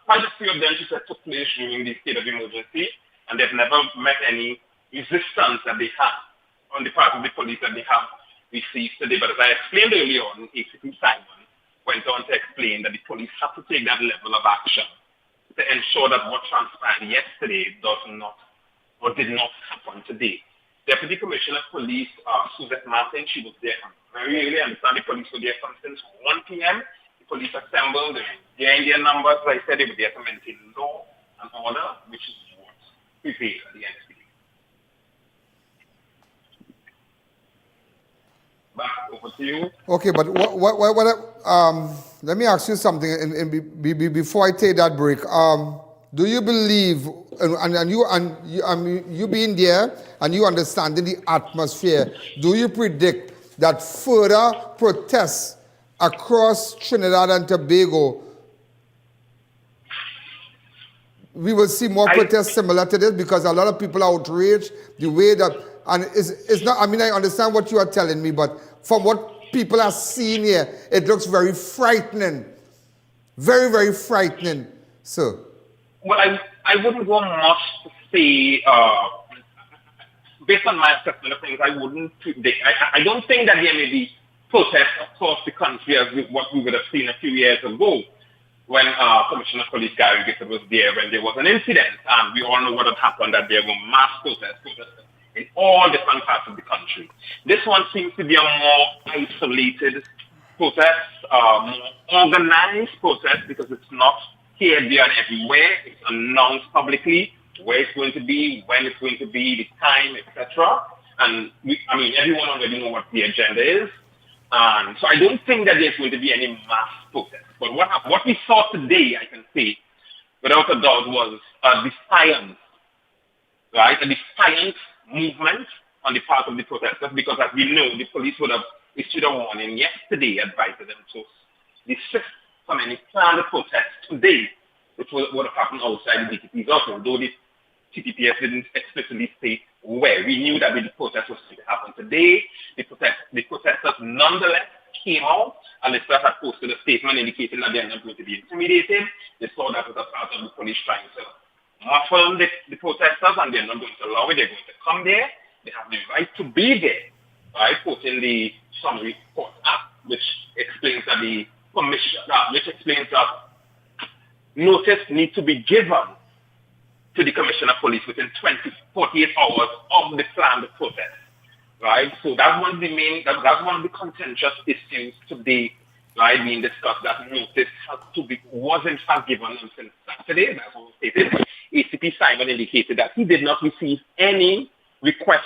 quite a few of them, she said, took place during the state of emergency, and they've never met any resistance that they have on the part of the police that they have received today. But as I explained earlier on, ACP Simon went on to explain that the police have to take that level of action to ensure that what transpired yesterday does not or did not happen today. Deputy Commissioner of Police Suzette Martin, she was there very early. I understand the police were there from since 1 p.m. The police assembled their Indian numbers. As I said, they were there to maintain law and order, which is what prevailed at the end of the day. Back over to you. Okay, but let me ask you something before I take that break. Do you believe, and you being there and you understanding the atmosphere, do you predict that further protests across Trinidad and Tobago, we will see more protests similar to this? Because a lot of people are outraged the way that, and it's not, I mean, I understand what you are telling me, but from what people are seeing here, it looks very frightening. Very, very frightening, sir. Well, I wouldn't go much to say, based on my assessment of things, I wouldn't predict. I don't think that there may be protests across the country as what we would have seen a few years ago when Commissioner of Police Gary Gifford was there when there was an incident. And we all know what had happened, that there were mass protests in all different parts of the country. This one seems to be a more isolated protest, more organized protest, because it's not here, there, and everywhere. It's announced publicly where it's going to be, when it's going to be, the time, etc. And everyone already knows what the agenda is. And so I don't think that there's going to be any mass protest. But what we saw today, I can say, without a doubt, was a defiance, right? A defiant movement on the part of the protesters, because as we know, the police would have issued a warning yesterday advising them to desist from any planned protest today, which would have happened outside the DTP's office, though the TTPS didn't explicitly state where. We knew that the protest was going to happen today. The protesters nonetheless came out. Alyssa had posted a statement indicating that they are not going to be intimidated. They saw that as a part of the police trying to muffle the protesters, and they're not going to allow it. They're going to come there. They have the right to be there. I put in the Summary Report Act, which explains that notice needs to be given to the Commissioner of Police within 48 hours of the planned protest, right? So that's one of the contentious issues today, right, being discussed, that notice was in fact given on since Saturday. That's what was stated. ACP Simon indicated that he did not receive any request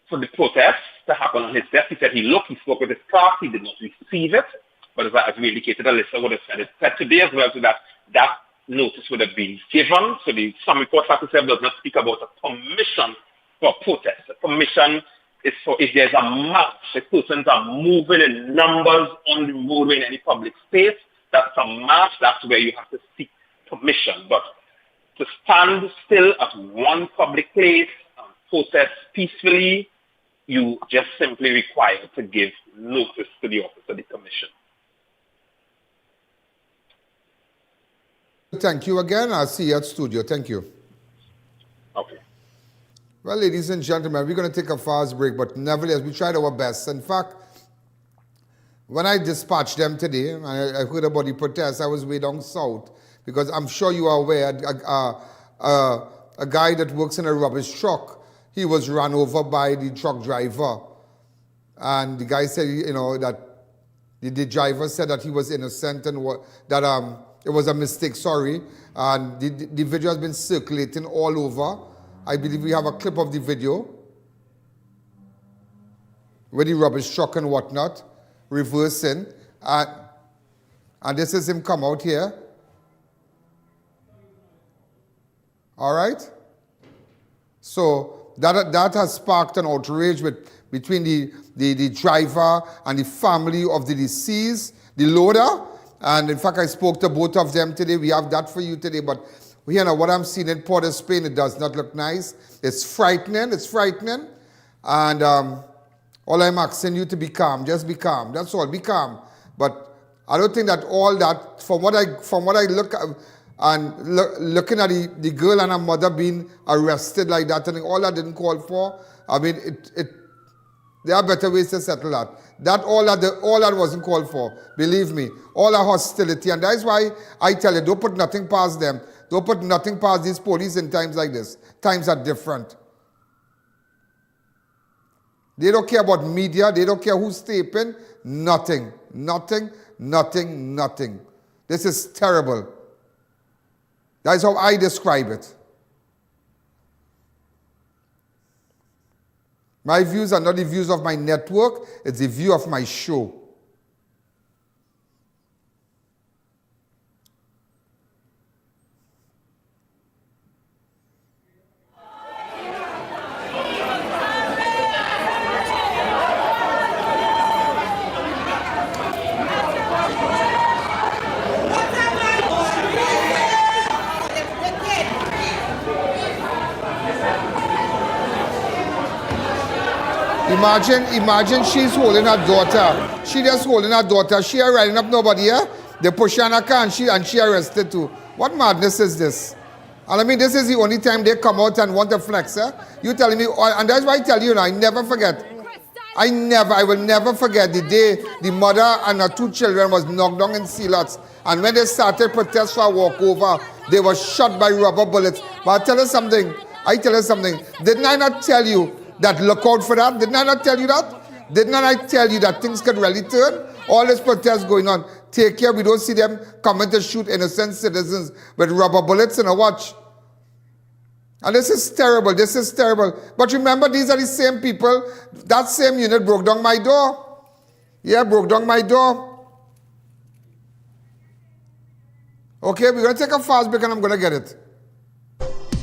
for the protest to happen on his desk. He said he spoke with his clerk, he did not receive it. But as we indicated, Alyssa would have said today as well, so that notice would have been given. So some reports does not speak about a permission for protest. A permission is for if there's a march, if persons are moving in numbers on the roadway in any public space, that's a march, that's where you have to seek permission. But to stand still at one public place and protest peacefully, you just simply require to give notice to the office of the commission. thank you again. I'll see you at studio. Thank you. Okay. Well, ladies and gentlemen, we're going to take a fast break, but nevertheless, we tried our best. In fact, when I dispatched them today, and I heard about the protest, I was way down south, because I'm sure you are aware, a guy that works in a rubbish truck, he was run over by the truck driver. And the guy said, you know, that the driver said that he was innocent and that it was a mistake, sorry. And the video has been circulating all over. I believe we have a clip of the video with the rubbish truck and whatnot, reversing. And this is him come out here. All right? So that has sparked an outrage between the driver and the family of the deceased, the loader. And in fact, I spoke to both of them today. We have that for you today. But you know, what I'm seeing in Port of Spain, it does not look nice. It's frightening. It's frightening. And all I'm asking you to be calm. Just be calm. That's all. Be calm. But I don't think that all that, from what I look at, and looking at the girl and her mother being arrested like that, and all that didn't call for. I mean, there are better ways to settle that. All that wasn't called for. Believe me, all our hostility, and that's why I tell you, don't put nothing past them. Don't put nothing past these police in times like this. Times are different. They don't care about media. They don't care who's taping. Nothing. Nothing. Nothing. Nothing. This is terrible. That is how I describe it. My views are not the views of my network. It's the view of my show. Imagine she's holding her daughter. She just holding her daughter. She ain't riding up nobody here. They push her in her car and she arrested too. What madness is this? And I mean, this is the only time they come out and want to flex, eh? You telling me, and that's why I tell you, I never forget. I will never forget the day the mother and her 2 children was knocked down in Sealots. And when they started protest for a walkover, they were shot by rubber bullets. But I tell you something. Didn't I not tell you that look out for that? Didn't I not tell you that? Didn't I tell you that things could really turn? All this protest going on. Take care, we don't see them coming to shoot innocent citizens with rubber bullets in a watch. And this is terrible, But remember, these are the same people, that same unit broke down my door. Yeah, broke down my door. Okay, we're going to take a fast break and I'm going to get it.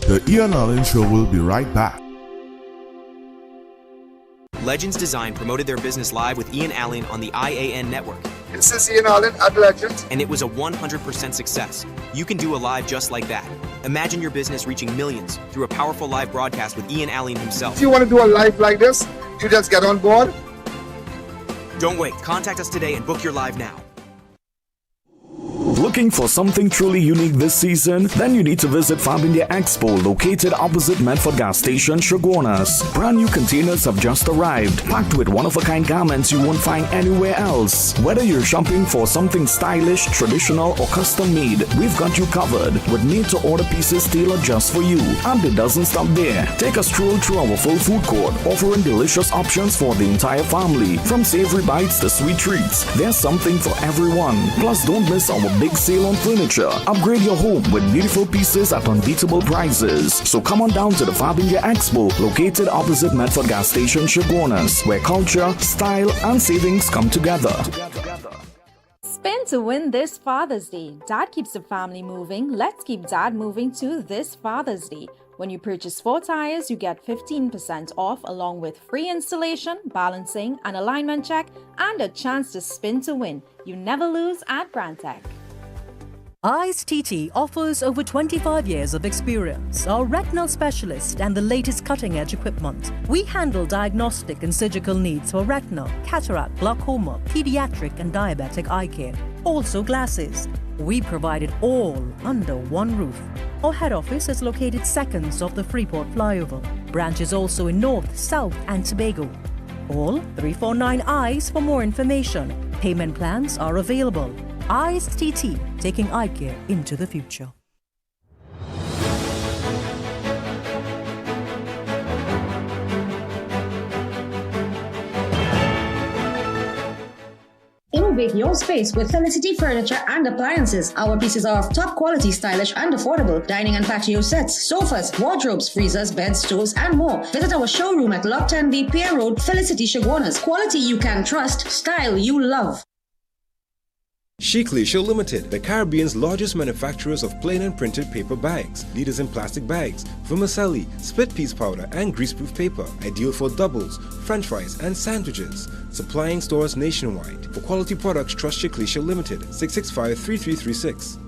The I.A.N Show will be right back. Legends Design promoted their business live with Ian Allen on the I.A.N network. This is Ian Allen at Legends. And it was a 100% success. You can do a live just like that. Imagine your business reaching millions through a powerful live broadcast with Ian Allen himself. If you want to do a live like this, you just get on board. Don't wait. Contact us today and book your live now. Looking for something truly unique this season? Then you need to visit Fab India Expo, located opposite Medford Gas Station, Shogunas. Brand new containers have just arrived, packed with one-of-a-kind garments you won't find anywhere else. Whether you're shopping for something stylish, traditional, or custom-made, we've got you covered with made-to-order pieces tailored just for you. And it doesn't stop there. Take a stroll through our full food court, offering delicious options for the entire family. From savory bites to sweet treats, there's something for everyone. Plus, don't miss our big sale on furniture. Upgrade your home with beautiful pieces at unbeatable prices. So come on down to the Fab India Expo, located opposite Medford Gas Station, Shogunas, where culture, style, and savings come together. Spin to win this Father's Day. Dad keeps the family moving. Let's keep Dad moving to this Father's Day. When you purchase 4 tires, you get 15% off along with free installation, balancing, an alignment check, and a chance to spin to win. You never lose at Brandtech. Eyes TT offers over 25 years of experience, are retinal specialist and the latest cutting-edge equipment. We handle diagnostic and surgical needs for retinal, cataract, glaucoma, pediatric and diabetic eye care. also glasses. We provide it all under one roof. Our head office is located seconds off the Freeport flyover. Branches also in North, South, and Tobago. Call 349 eyes for more information. Payment plans are available. Eyes TT, taking eye care into the future. Innovate your space with Felicity Furniture and Appliances. Our pieces are of top quality, stylish and affordable. Dining and patio sets, sofas, wardrobes, freezers, beds, stoves and more. Visit our showroom at Lot 10B Pier Road, Felicity Chaguanas. Quality you can trust, style you love. Chiclesia Limited, the Caribbean's largest manufacturers of plain and printed paper bags, leaders in plastic bags, vermicelli, split piece powder, and greaseproof paper, ideal for doubles, french fries, and sandwiches. Supplying stores nationwide. For quality products, trust Chiclesia Limited, 665-3336.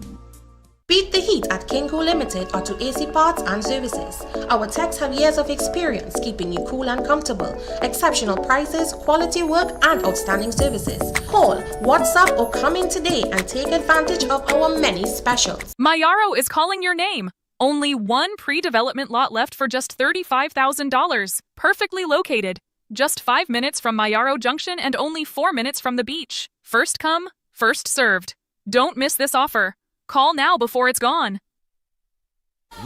Beat the heat at Kinko Limited Auto AC Parts and Services. Our techs have years of experience keeping you cool and comfortable. Exceptional prices, quality work, and outstanding services. Call, WhatsApp, or come in today and take advantage of our many specials. Mayaro is calling your name. Only one pre-development lot left for just $35,000. Perfectly located. Just 5 minutes from Mayaro Junction and only 4 minutes from the beach. First come, first served. Don't miss this offer. Call now before it's gone.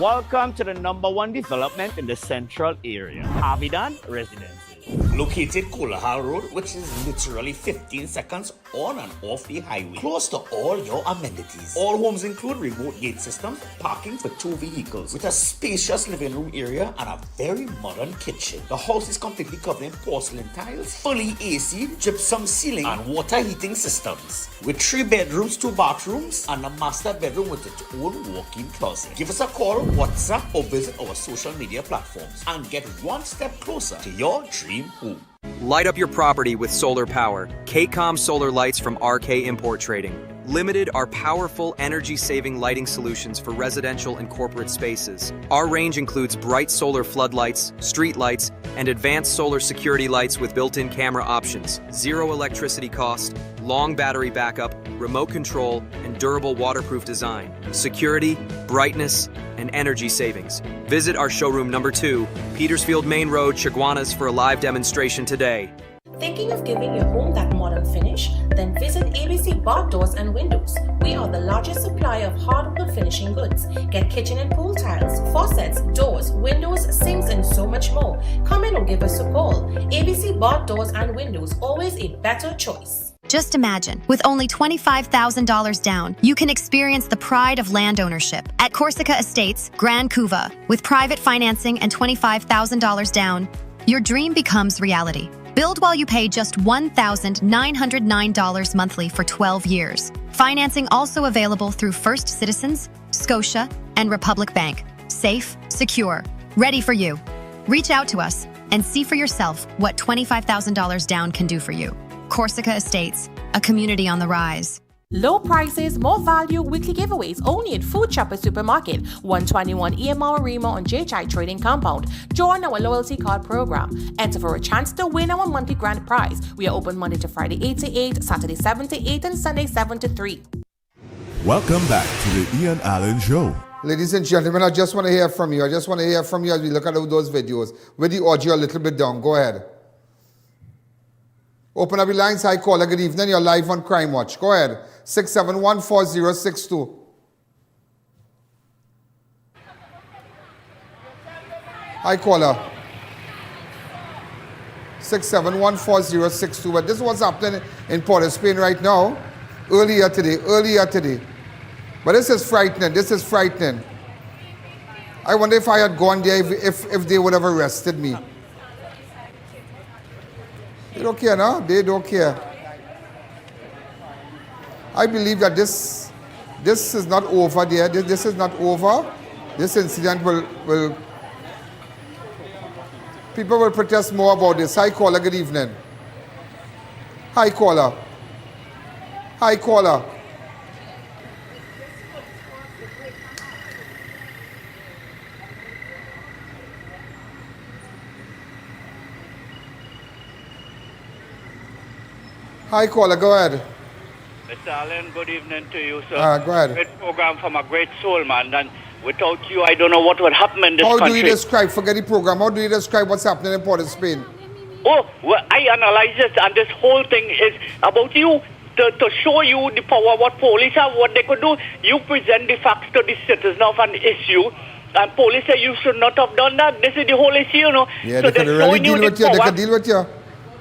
Welcome to the #1 development in the central area, I.A.N Residences. Located Kulahal Road, which is literally 15 seconds on and off the highway. Close to all your amenities. All homes include remote gate systems, parking for 2 vehicles, with a spacious living room area and a very modern kitchen. The house is completely covered in porcelain tiles, fully AC, gypsum ceiling, and water heating systems. With 3 bedrooms, 2 bathrooms, and a master bedroom with its own walk-in closet. Give us a call, WhatsApp, or visit our social media platforms and get one step closer to your dream home. Light up your property with solar power. KCOM solar lights from RK Import Trading. Limited are powerful energy-saving lighting solutions for residential and corporate spaces. Our range includes bright solar floodlights, street lights, and advanced solar security lights with built-in camera options, 0 electricity cost, long battery backup, remote control, and durable waterproof design. Security, brightness, and energy savings. Visit our showroom #2, Petersfield Main Road, Chaguanas, for a live demonstration today. Thinking of giving your home that modern finish? Then visit ABC Bar Doors and Windows. We are the largest supplier of hardwood finishing goods. Get kitchen and pool tiles, faucets, doors, windows, sinks, and so much more. Come in or give us a call. ABC Bar Doors and Windows, always a better choice. Just imagine, with only $25,000 down, you can experience the pride of land ownership at Corsica Estates, Grand Couva. With private financing and $25,000 down, your dream becomes reality. Build while you pay just $1,909 monthly for 12 years. Financing also available through First Citizens, Scotia, and Republic Bank. Safe, secure, ready for you. Reach out to us and see for yourself what $25,000 down can do for you. Corsica Estates, a community on the rise. Low prices, more value, weekly giveaways only at Food Chopper Supermarket, 121 EMR Rima on JHI Trading Compound. Join our loyalty card program. Enter for a chance to win our monthly grand prize. We are open Monday to Friday 8 to 8, Saturday 7 to 8, and Sunday 7 to 3. Welcome back to the I.A.N Show. Ladies and gentlemen, I just want to hear from you. I just want to hear from you as we look at those videos with the audio a little bit down. Go ahead. Open up your lines. Hi, caller. Good evening. You're live on Crime Watch. Go ahead. 671-4062. Hi, caller. 671-4062. But this is what's happening in Port of Spain right now. Earlier today. But this is frightening. This is frightening. I wonder if I had gone there, if they would have arrested me. They don't care, no? They don't care. I believe that this is not over there. This is not over. This incident will people will protest more about this. Hi, caller. Good evening. Hi, caller. Hi, caller. Hi, caller. Go ahead. Mr. Allen, good evening to you, sir. Go ahead. Great program from a great soul, man. And without you, I don't know what would happen in this How country. do you describe, forget the program, how do you describe what's happening in Port of Spain? Oh, well, I analyze it, and this whole thing is about you. To show you the power, what police have, what they could do. You present the facts to the citizens of an issue, and police say you should not have done that. This is the whole issue, you know. Yeah, so they could really deal with you. They could deal with you.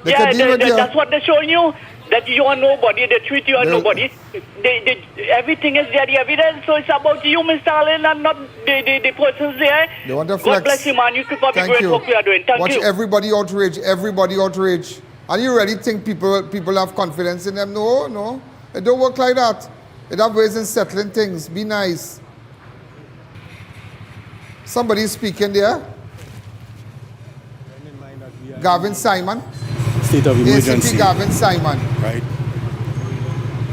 They could deal with you. That's what they're showing you. That you are nobody. They treat you as nobody. Everything is there, the evidence. So it's about you, Mr. Allen, and not the persons there. They want to flex. God bless you, man. You keep up the great work we are doing. Thank Watch you. everybody outrage. And you really think people have confidence in them? No. It don't work like that. It have ways in settling things. Be nice. Somebody speaking there. Gavin Simon. State of emergency. ACP Gavin Simon. Right.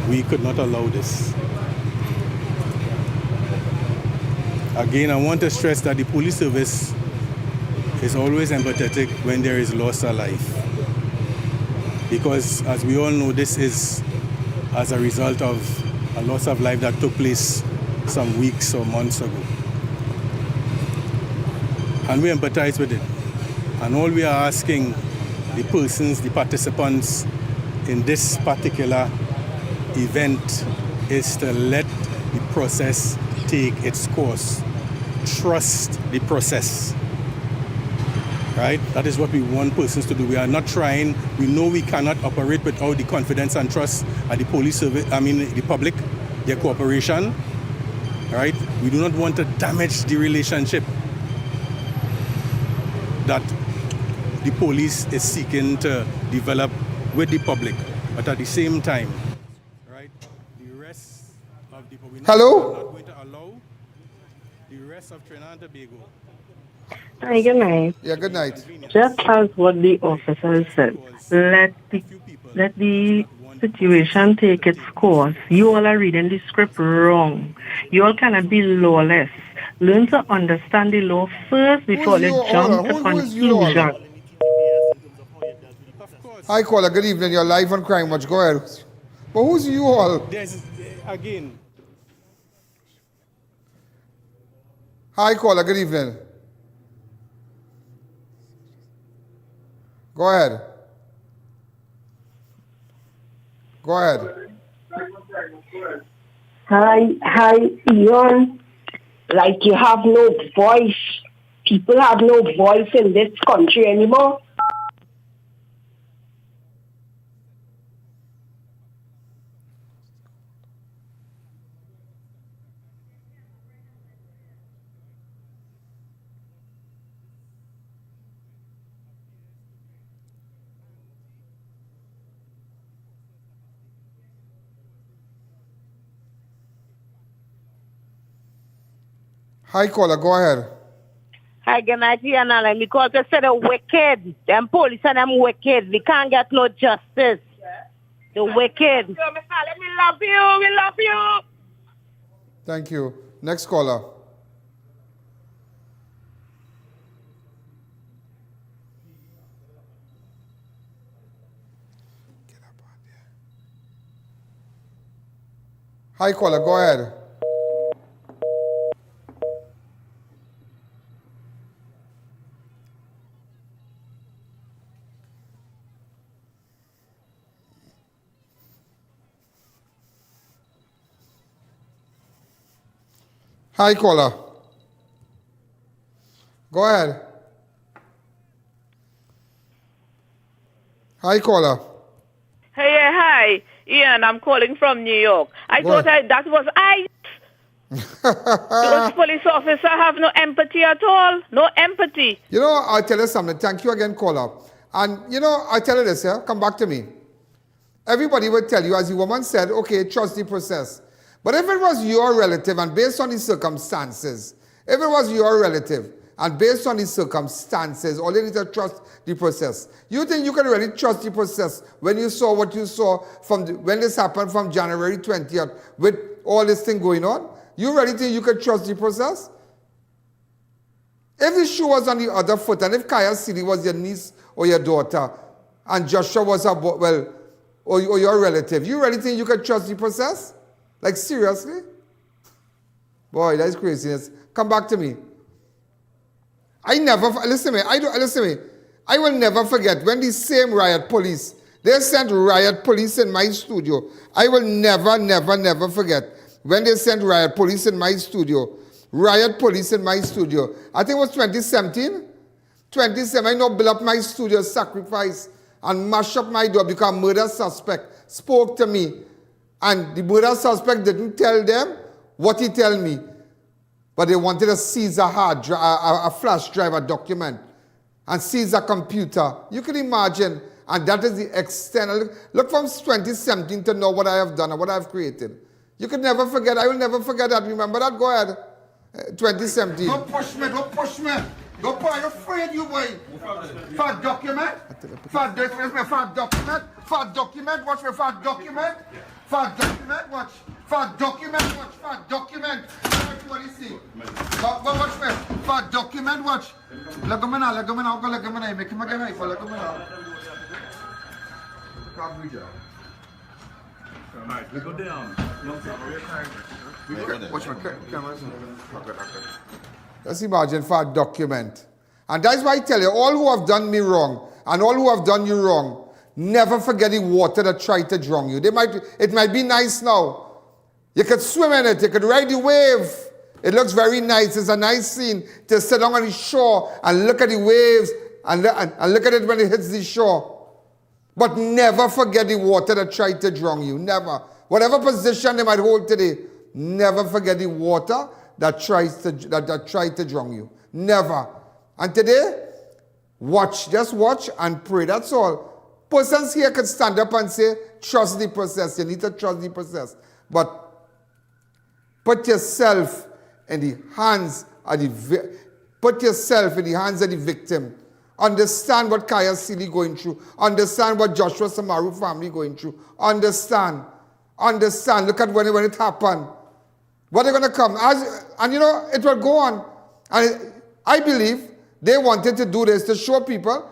We could not allow this. Again, I want to stress that the police service is always empathetic when there is loss of life. Because as we all know, this is as a result of a loss of life that took place some weeks or months ago. And we empathize with it. And all we are asking the persons, the participants in this particular event is to let the process take its course. Trust the process. Right? That is what we want persons to do. We are not trying, we know we cannot operate without the confidence and trust of the police service, the public, their cooperation. Right? We do not want to damage the relationship that the police is seeking to develop with the public. But at the same time, right, the rest of the public, Hello? are not going to allow the rest of Trinidad and Tobago. Hi, good night. Yeah, good night. Just as what the officer said, let the situation take its course. You all are reading the script wrong. You all cannot be lawless. Learn to understand the law first before you jump to conclusion. Hi, caller. Good evening. You're live on Crime Watch. Go ahead. But who's you all? Again. Hi, caller. Good evening. Go ahead. Go ahead. Hi, A.A.N. Like you have no voice. People have no voice in this country anymore. Hi, caller. Go ahead. Hi, good night, A.A.N. Because they said they're wicked. Them police and them wicked. We can't get no justice. They're wicked. We love you. We love you. Thank you. Next caller. Hi, caller. Go ahead. Hi, caller. Go ahead. Hi, caller. Hey, hi. Ian, I'm calling from New York. I thought that was I. Those police officers have no empathy at all. No empathy. You know, I'll tell you something. Thank you again, caller. And, you know, I'll tell you this, yeah? Come back to me. Everybody would tell you, as the woman said, okay, trust the process. But if it was your relative and based on the circumstances, if it was your relative and based on the circumstances, all you need to trust the process. You think you can really trust the process when you saw what you saw when this happened from January 20th with all this thing going on? You really think you can trust the process? If the shoe was on the other foot and if Kaya City was your niece or your daughter and Joshua was or your relative. You really think you can trust the process? Like, seriously? Boy, that is craziness. Come back to me. Listen to me. I will never forget when the same riot police, they sent riot police in my studio. I will never forget when they sent riot police in my studio. Riot police in my studio. I think it was 2017. 27, I know build up my studio, sacrifice, and mash up my door because murder suspect spoke to me. And the murder suspect didn't tell them what he told me. But they wanted to seize a flash drive, a document, and seize a computer. You can imagine. And that is the extent. Look from 2017 to know what I have done and what I have created. You can never forget. I will never forget that. Remember that? Go ahead. 2017. Don't push me. Don't push. I'm afraid you, boy. Fat document. Fat document. Fat document. Watch me. Fat document. Fat document. Watch. Fat document. Watch. Fat document. What do you see? Watch me. Fat document. Watch. Look at me now. Make him again. Look at me now. We go down. Watch my cameras. Just imagine for a document. And that's why I tell you, all who have done me wrong and all who have done you wrong, never forget the water that tried to drown you. It might be nice now. You could swim in it. You could ride the wave. It looks very nice. It's a nice scene to sit down on the shore and look at the waves and look at it when it hits the shore. But never forget the water that tried to drown you. Never. Whatever position they might hold today, never forget the water that tried to drown you. Never. And today, just watch and pray. That's all. Persons here could stand up and say, trust the process. You need to trust the process. But put yourself in the hands of the victim. Understand what Kaya Seeley going through. Understand what Joshua Samaru family going through. Understand. Look at when it happened. What are going to come? And you know, it will go on. And I believe they wanted to do this to show people,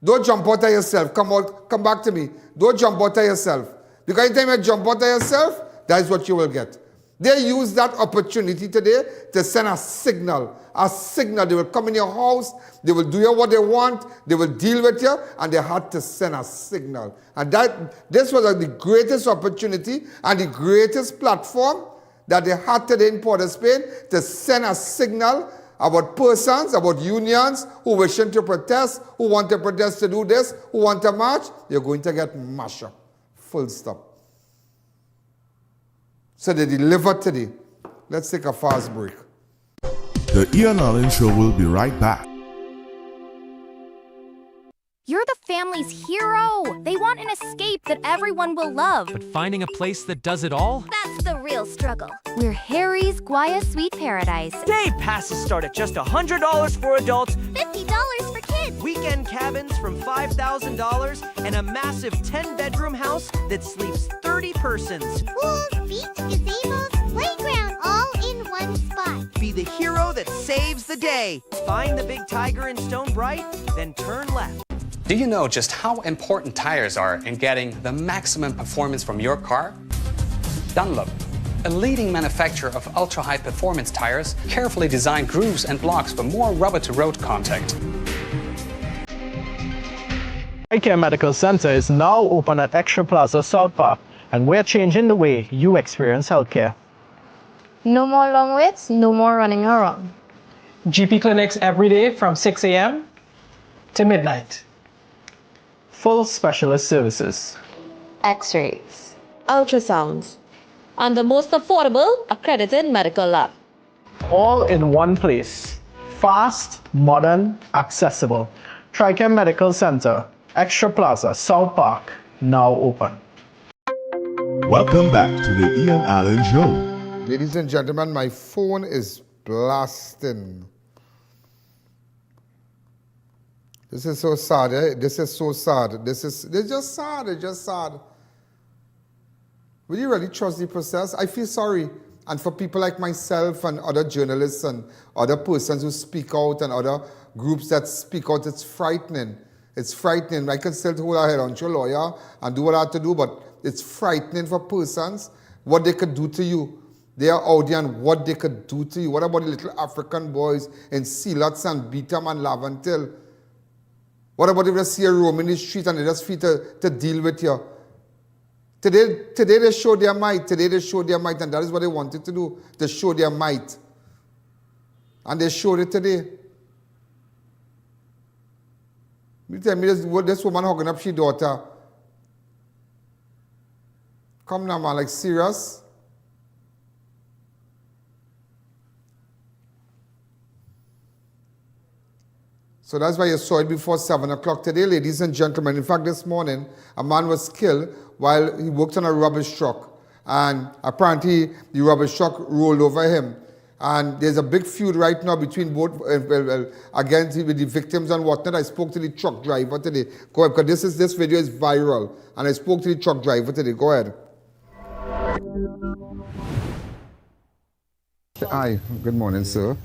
don't jump out of yourself. Come back to me. Don't jump out of yourself. Because anytime you jump out of yourself, that is what you will get. They use that opportunity today to send a signal. A signal. They will come in your house. They will do what they want. They will deal with you. And they had to send a signal. And this was the greatest opportunity and the greatest platform that they had today in Port of Spain to send a signal about persons, about unions who wishing to protest, who want to protest to do this, who want to march. You're going to get mashed up. Full stop. So they delivered today. Let's take a fast break. The I.A.N Show will be right back. You're the family's hero. They want an escape that everyone will love. But finding a place that does it all? That's the real struggle. We're Harry's Guaya Sweet Paradise. Day passes start at just $100 for adults, $50 for kids. Weekend cabins from $5,000, and a massive 10-bedroom house that sleeps 30 persons. Pools, beach, gazebos, playground, all in one spot. Be the hero that saves the day. Find the big tiger in Stone Bright, then turn left. Do you know just how important tires are in getting the maximum performance from your car? Dunlop, a leading manufacturer of ultra-high performance tires, carefully designed grooves and blocks for more rubber-to-road contact. I.A.N Medical Center is now open at Extra Plaza South Park, and we're changing the way you experience healthcare. No more long waits, no more running around. GP clinics every day from 6 a.m. to midnight. Full specialist services. X-rays, ultrasounds, and the most affordable accredited medical lab. All in one place. Fast, modern, accessible. I.A.N Medical Center, Extra Plaza, South Park, now open. Welcome back to the I.A.N Show. Ladies and gentlemen, my phone is blasting. This is so sad, eh? This is so sad. It's just sad. It's just sad. Will you really trust the process? I feel sorry. And for people like myself and other journalists and other persons who speak out and other groups that speak out, it's frightening. It's frightening. I can still hold our head on your lawyer and do what I have to do, but it's frightening for persons what they could do to you. They are out there and what they could do to you. What about the little African boys in Sealots and Beetham and Lavantil? What about if they see a roaming in the street and they just feel to deal with you? Today they show their might. Today they show their might, and that is what they wanted to do, to show their might. And they showed it today. You tell me this woman hugging up her daughter. Come now, man, like serious? So that's why you saw it before 7 o'clock today, ladies and gentlemen. In fact, this morning, a man was killed while he worked on a rubbish truck. And apparently, the rubbish truck rolled over him. And there's a big feud right now between both, against with the victims and whatnot. I spoke to the truck driver today. Go ahead, because this video is viral. And I spoke to the truck driver today. Go ahead. Hi, good morning, sir.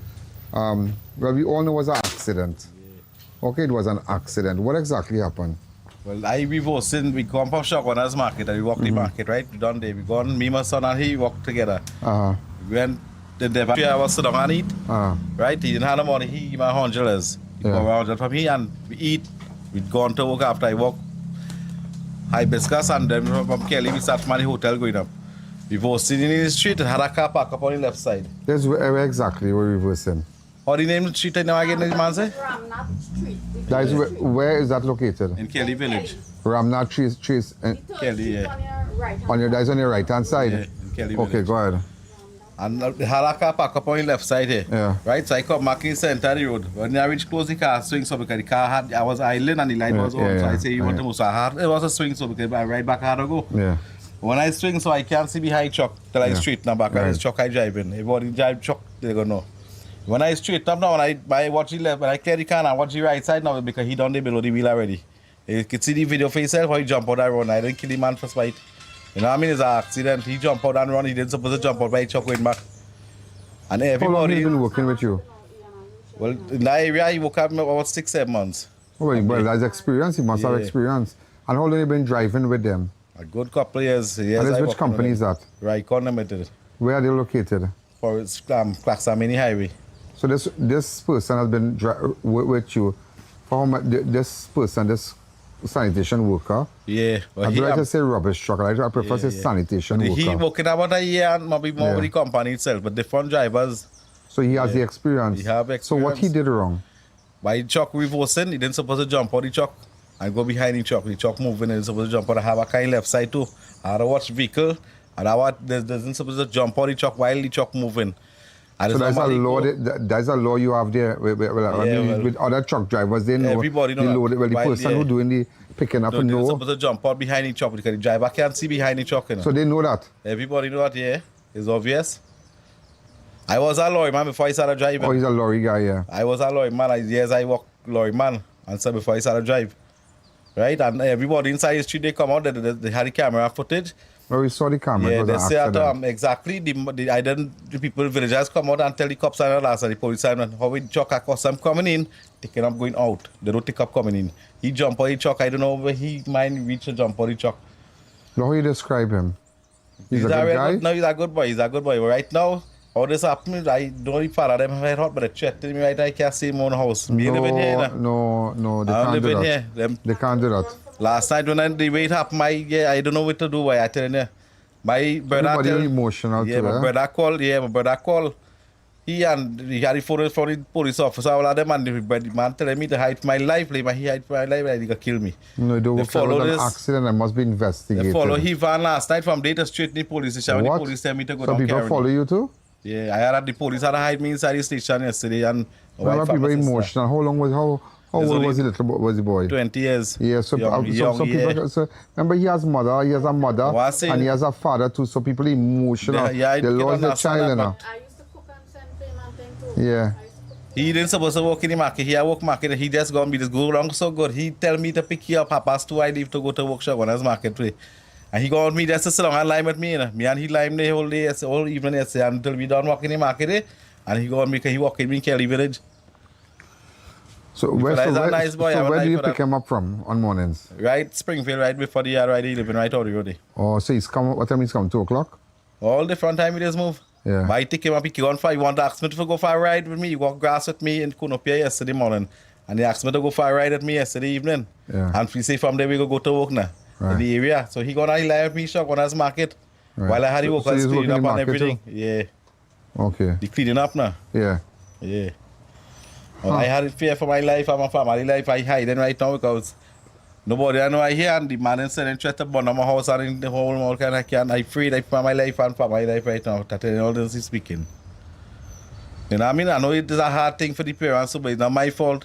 Well, we all know it was an accident. Okay, it was an accident. What exactly happened? Well, we come from Shogana's market and we walk the market, right? We done there. We gone, me, my son, and he walked together. We went the back. I was sitting and eat. Right? He didn't have no money. He my $100. He got $100 from me and we eat. We'd gone to work after I walk. Hibiscus and then from Kelly, we start from the hotel going up. We were sitting in the street and had a car park up on the left side. That's where exactly where we were sitting. How do you name the street now again, the man say? That is where is that located? In Kelly Village. Ramnath Trees. Kelly, yeah. That is on your right hand side? Yeah, in Kelly Village. Okay, go ahead. And they had a car park up on the left side here. Yeah. Right, so I come back in the center of the road. When I reached close, the car swing so because the car had, I was idling and the light was on. So I say, you want to move. So it was a swing so because I right back I had to go. Yeah. When I swing so I can't see behind truck till I straighten back and the truck I driving. Everybody drive truck, they're going to know. When I straight up now, when I watch the left, when I clear the car and watch the right side now because he done the below the wheel already. You can see the video for yourself how he jump out and run. I didn't kill the man for spite. You know what I mean? It's an accident. He jumped out and run. He didn't supposed to jump out by the truck going back. And everybody... How long he been working with you? Well, in that area, he worked out about 6-7 months. Well, that's experience. He must have experience. And how long have you been driving with them? A good couple of years. And which company is that? I.A.N. Limited. Where are they located? For Claxamini Highway. So this person has been with you for how much? This person, this sanitation worker. Yeah. Well, I'd like to say rubbish truck. I prefer to say sanitation worker. He working about a year and maybe more with the company itself, but different drivers. So he has the experience. He have experience. So what he did wrong? By the truck reversing, he didn't supposed to jump on the truck and go behind the truck. The truck moving, he's supposed to jump on the have a kind left side too. I had to watch vehicle and I doesn't supposed to jump on the truck while the truck moving. So there's a law you have there with other truck drivers. They know everybody know the person who doing the picking up and know. They're supposed to jump out behind the truck because the driver can't see behind the truck. You know? So they know that? Everybody know that, yeah. It's obvious. I was a lorry man before I started driving. Oh, he's a lorry guy, yeah. I was a lorry man. I worked lorry man and so before I started drive. Right? And everybody inside the street, they come out, they had the camera footage. Well, we saw the camera. Yeah, they say exactly. The people, villagers come out and tell the cops and the police and how we truck across them coming in, taking up going out. They don't take up coming in. He jump on the truck. I don't know where he might reach to jump on the truck. How you describe him? He's a good guy? No, he's a good boy. He's a good boy. Right now, all this happened, I don't even follow them head hot, but they threatened me right I can't see him own house. Me living here. No, they can't do that. They can't do that. Last night when the way it happened, I don't know what to do. I tell you, my brother tell, emotional yeah, my brother called. He had the phone from the police officer, all of them, and the man telling me to hide my life. Like, he hide my life, and he gonna kill me. No, they follow this accident and must be investigated. They follow he van last night from Data Street in the police station. The police tell me to go down. So people follow you too? Yeah, I had the police had to hide me inside the station yesterday, and people emotional. How long was How old was the boy? 20 years. Yeah, so people. So remember, he has a mother, and he has a father too. So people emotional. They lost their child, you know. I used to cook and send payment thing too. Yeah. He didn't supposed to work in the market. He work market. He just gonna be just go along so good. He tell me to pick you up 2:30. I leave to go to workshop when I was market play. And he got me just to sit down and lime with me. You know? Me and he lime the whole day, all evening yesterday until we done walking in the market. And he got me because he walk in Kelly Village. So where do you pick him up from on mornings? Right, Springfield, right before the yard, right, he living right out the road. Oh, so he's come, what time he's come, 2 o'clock? All different time he does move. Yeah. But I take him up, he want for, he want to ask me to go for a ride with me. He walk grass with me in Kunopia yesterday morning. And he asked me to go for a ride with me yesterday evening. Yeah. And we say from there we go to work now. Right. In the area. So he gonna lie with me shop on his market. Right. While I had the workers cleaning up and everything. Too? Yeah. Okay. The cleaning up now. Yeah. Yeah. Well, I had fear for my life and my family life. I hiding right now because nobody I know I hear and the man is saying try to burn my house and in the whole world and I can't. I afraid for my life and for my life right now. That all this is speaking. You know what I mean? I know it is a hard thing for the parents, but it's not my fault.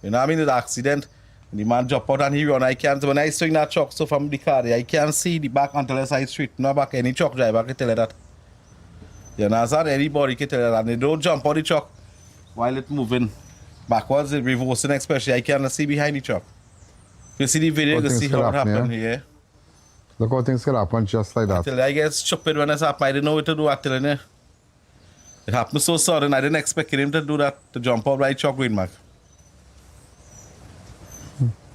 You know what I mean? It's an accident. The man jump out and he run. I can't. When I swing that truck so from the car, I can't see the back until the side street. No back. Any truck driver can tell you that. You understand? Anybody can tell you that. And they don't jump out the truck while it's moving backwards, it's reversing especially. I can't see behind the truck. You see the video, you can see how it happened here. Look how things can happen just like that. I get stupid when it's happened. I didn't know what to do. I'm telling you. It happened so sudden. I didn't expect him to do that, to jump out right truck going back.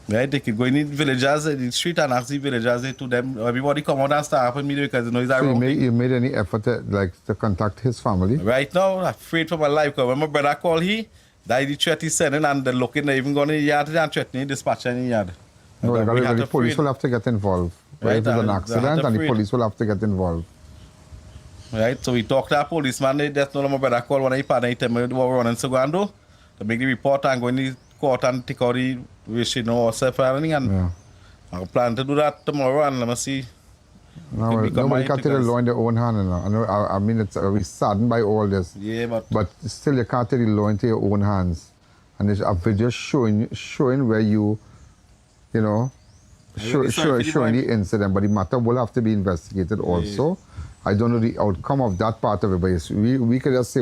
Right, they could go in the villagers, the street and ask the villagers to them. Everybody come out and start helping me because they know it's a wrong thing. You made any effort to contact his family? Right now, I'm afraid for my life because when my brother called, he died the threat he's sending and they're looking, they're even going to the yard and threatening dispatcher in the yard. No, the police will have to get involved. Right, if it's an accident and the police will have to get involved. Right, so we talked to a policeman, that's not my brother called when he partner, he tell me what we're running to go and do, to make the report and go in the court and take out the wish, you know, ourselves and anything. And I plan to do that tomorrow and let me see. No, nobody can take the law in their own hand. I mean, we're saddened by all this. Yeah, but still, you can't take the law into your own hands. And there's a video showing where you know, showing the incident. But the matter will have to be investigated also. I don't know the outcome of that part of it, but we could just say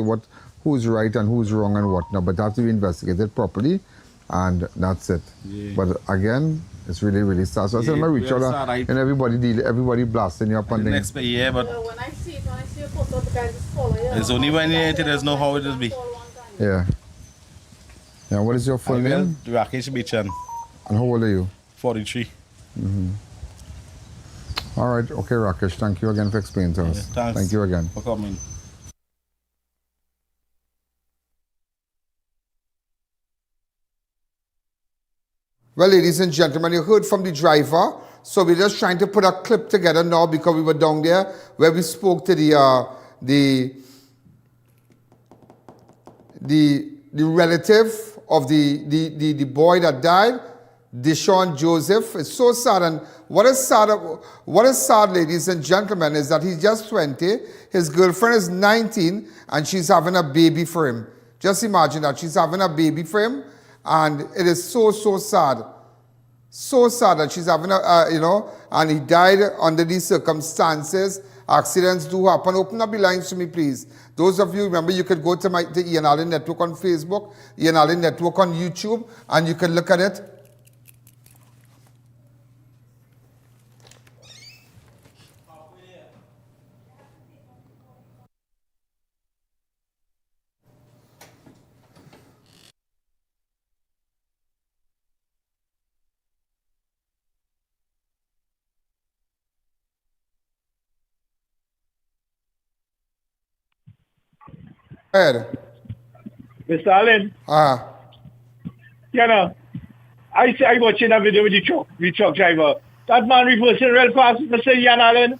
who's right and who's wrong and whatnot, but that has to be investigated properly, and that's it. Yeah. But again, it's really, really sad. So I said, I'm reach out and everybody blasting you up on things. Yeah, but when I see a photo, the guy just follow you. It's only when you there's no how it will be. Yeah. Yeah, what is your full name? Rakesh Bichan. And how old are you? 43. Mm-hmm. All right, okay, Rakesh, thank you again for explaining to us. Thanks. Thank you again. For coming. Well, ladies and gentlemen, you heard from the driver. So we're just trying to put a clip together now because we were down there where we spoke to the relative of the boy that died, Deshawn Joseph. It's so sad. And what is sad, ladies and gentlemen, is that he's just 20. His girlfriend is 19 and she's having a baby for him. Just imagine that. She's having a baby for him. And it is so sad. So sad that she's having and he died under these circumstances. Accidents do happen. Open up the lines to me, please. Those of you, remember, you could go to the I.A.N Network on Facebook, I.A.N Network on YouTube, and you can look at it. Mr. Allen. You know, I watching a video with the truck driver. That man reversing real fast, Mr. Ian Allen.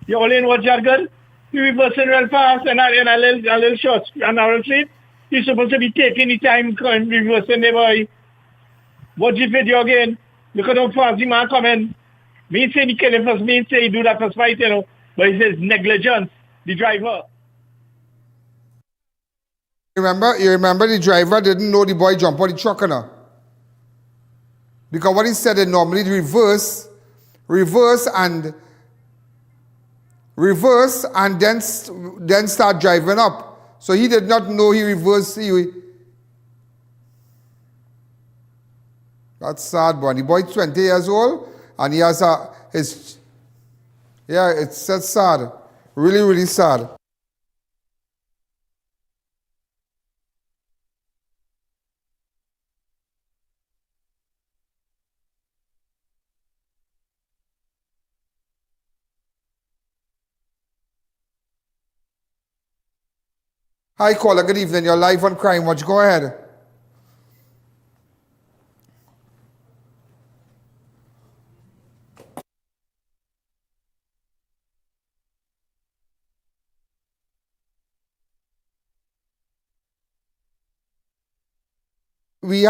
You all in what jargon? He reversing real fast and a little short and a street. He's supposed to be taking the time reversing the boy. Watch the video again. Look at how fast the man coming. Me say he kill him first, me say he do that first fight, you know. But he says negligence, the driver. You remember the driver didn't know the boy jump on the truck, now. Because what he said, they normally reverse and then start driving up. So he did not know he reversed. That's sad, boy. The boy 20 years old and he has it's sad. Really, really sad. Hi, caller. Good evening. You're live on Crime Watch. Go ahead. We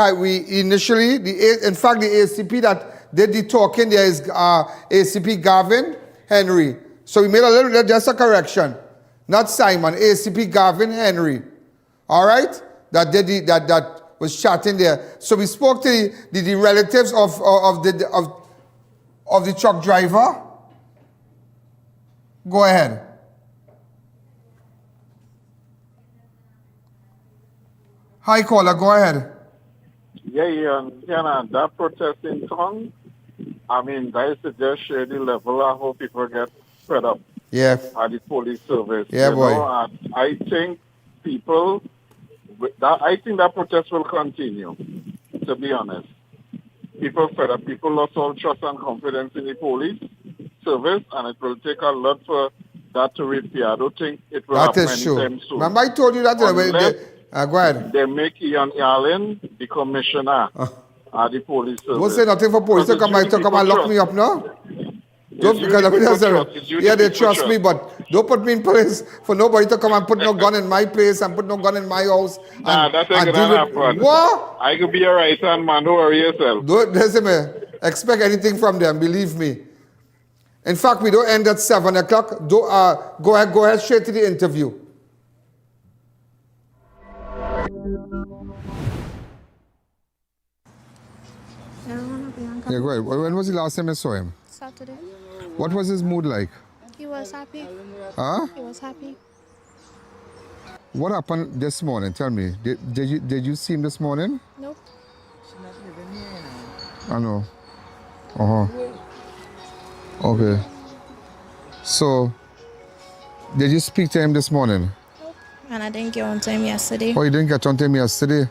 initially, in fact, the ACP that did the talking there is ACP Gavin Henry. So we made a little, just a correction. Not Simon, ACP Gavin Henry. All right? That was chatting there. So we spoke to the relatives of the truck driver. Go ahead. Hi, caller. Go ahead. Yeah, that protest in town, I mean, that is to just share the level of how people get fed up. Yeah. At the police service. Yeah, you boy. know, and I think that protest will continue, to be honest. People fed up. People lost all trust and confidence in the police service, and it will take a lot for that to repair. I don't think it will happen anytime soon. Remember I told you that? Go ahead. They make I.A.N the commissioner at the police service. Don't say nothing for police to come and lock me up now. Don't they trust me, but don't put me in place for nobody to come and put no gun in my place and put no gun in my house. Nah, that's not gonna happen. What? I could be a right hand man, don't worry yourself. Don't listen, man. Expect anything from them, believe me. In fact, we don't end at 7 o'clock. Go ahead straight to the interview. Yeah, go ahead. When was the last time I saw him? Saturday. What was his mood like? He was happy. Huh? He was happy. What happened this morning? Tell me. Did you see him this morning? Nope. I know. Okay. So, did you speak to him this morning? Nope. And I didn't get on to him yesterday. Oh, you didn't get on to him yesterday?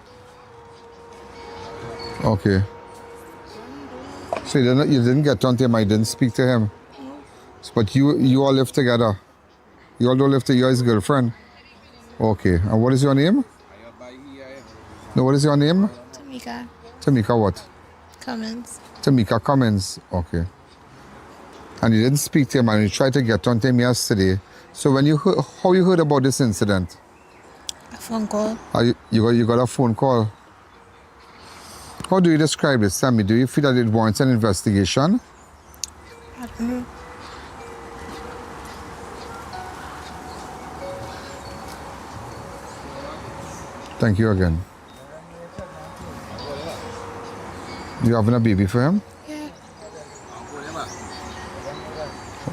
Okay. So you didn't get on to him, I didn't speak to him. But you all live together. You all don't live together, you're his girlfriend. Okay. And what is your name? No, what is your name? Tamika. Tamika what? Cummins. Tamika Cummins. Okay. And you didn't speak to him and you tried to get on to him yesterday. So when how you heard about this incident? A phone call. You got a phone call? How do you describe this? Tell me, do you feel that it warrants an investigation? I don't know. Thank you again. You having a baby for him? Yeah.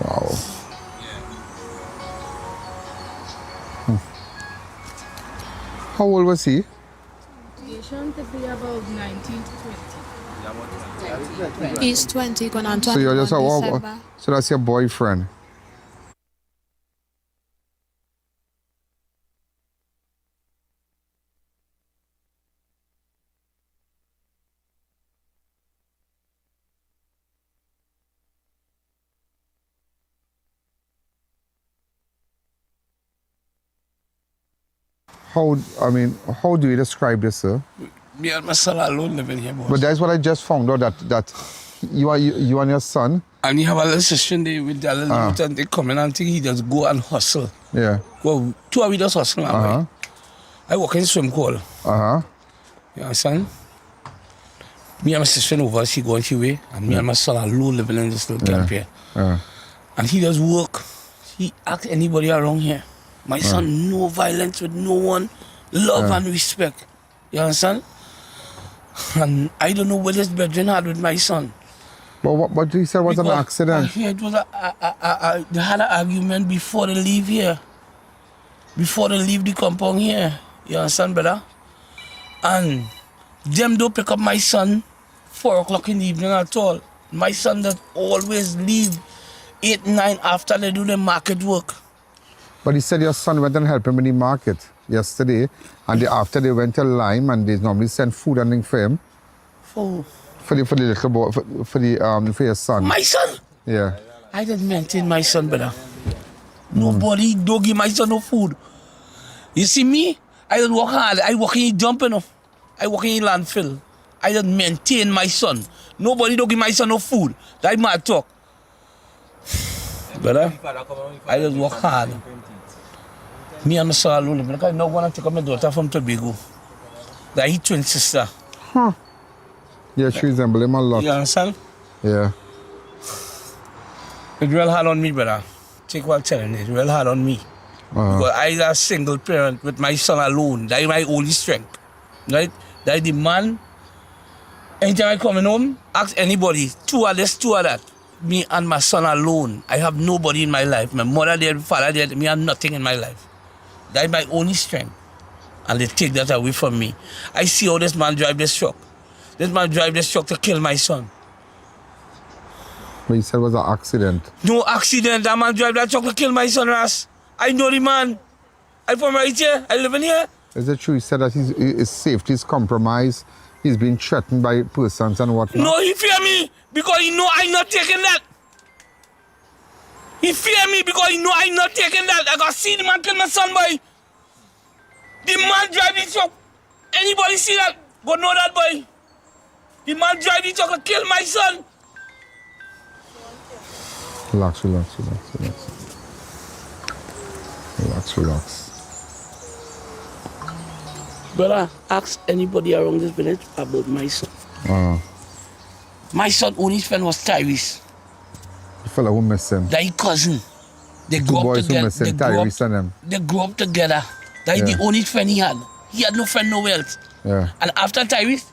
Wow. How old was he? Shown to be about 19 to 20. He's 20, going on 21 So you're just December. So that's your boyfriend. How do you describe this, sir? Me and my son alone living here, boss. But that's what I just found out, that you and your son. And you have a little session there with the little and they come in and think he just go and hustle. Yeah. Well, two of we just hustle now. I work in swim call. You understand? Me and my sister over, she going her way, and me and my son alone living in this little camp here. And he does work. He ask anybody around here. My son, no violence with no one, love and respect. You understand? And I don't know what his brethren had with my son. But what you said was an accident. It was they had an argument before they leave here. Before they leave the compound here. You understand, brother? And them don't pick up my son 4 o'clock in the evening at all. My son does always leave 8, 9 after they do the market work. But he said your son went and helped him in the market yesterday, and after they went to Lime, and they normally send food and things for him. For the little boy, for your son. My son? Yeah. I didn't maintain my son, brother. Nobody don't give my son no food. You see me? I don't work hard. I work in dump enough. I work in landfill. I don't maintain my son. Nobody don't give my son no food. That mad talk. Brother, I just work hard. Me and my son alone live. I now want to take up my daughter from Tobago. That his twin sister. Huh. Yeah, she resembles him a lot. You understand? Yeah. It's real hard on me, brother. Take what I'm telling you. It's real hard on me. Because I am a single parent with my son alone. That is my only strength. Right? That is the man. Anytime I come home, ask anybody, two of this, two of that. Me and my son alone. I have nobody in my life. My mother dead, father dead. Me have nothing in my life. That is my only strength. And they take that away from me. I see how this man drive this truck. This man drive this truck to kill my son. But you said it was an accident. No accident. That man drive that truck to kill my son, Ras. I know the man. I'm from right here. I live in here. Is it true? He said that his safety is compromised. He's been threatened by persons and whatnot. No, he fear me because he know I'm not taking that. He fear me because he know I'm not taking that. I got see the man kill my son, boy. The man drive the truck. Anybody see that? Go know that, boy. The man drive the truck to kill my son. Relax, relax, relax, relax. Relax, relax. Brother, ask anybody around this village about my son. My son only friend was Tyrese. The fellow who missing. That his cousin. They grew up together. They grew up together. That is the only friend he had. He had no friend nowhere else. Yeah. And after Tyrese,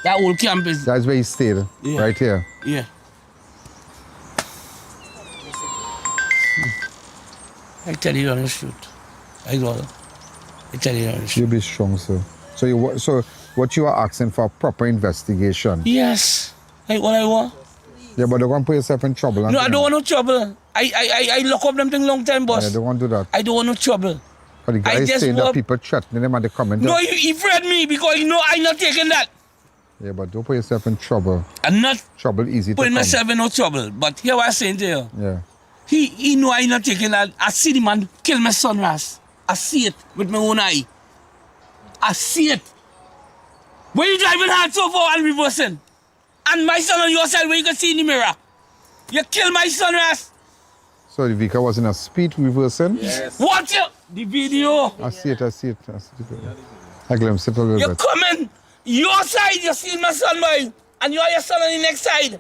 that whole camp is... That's where he stayed, right here. Yeah. I tell you the truth. I tell you the truth. You be strong, sir. So what you are asking for, proper investigation? Yes. Like what I want. Yeah, but don't want to put yourself in trouble. No, I don't want no trouble. I lock up them thing long time, boss. Yeah, don't want to do that. I don't want no trouble. But the guy is saying that people threatening him and they comment. No, he afraid me because he know I'm not taking that. Yeah, but don't put yourself in trouble. I'm not trouble easy to putting come. myself in no trouble. But here what I'm saying to you. Yeah. He know I'm not taking that. I see the man kill my son, Ras. I see it with my own eye. I see it. When you driving hard so far and reversing. And my son on your side where you can see in the mirror. You kill my son, Ras. So the vehicle was in a speed reversing? Yes. Watch it. The video. I see it. I glimpse it a little bit. You're coming. Your side, you see my son, boy. And you are your son on the next side.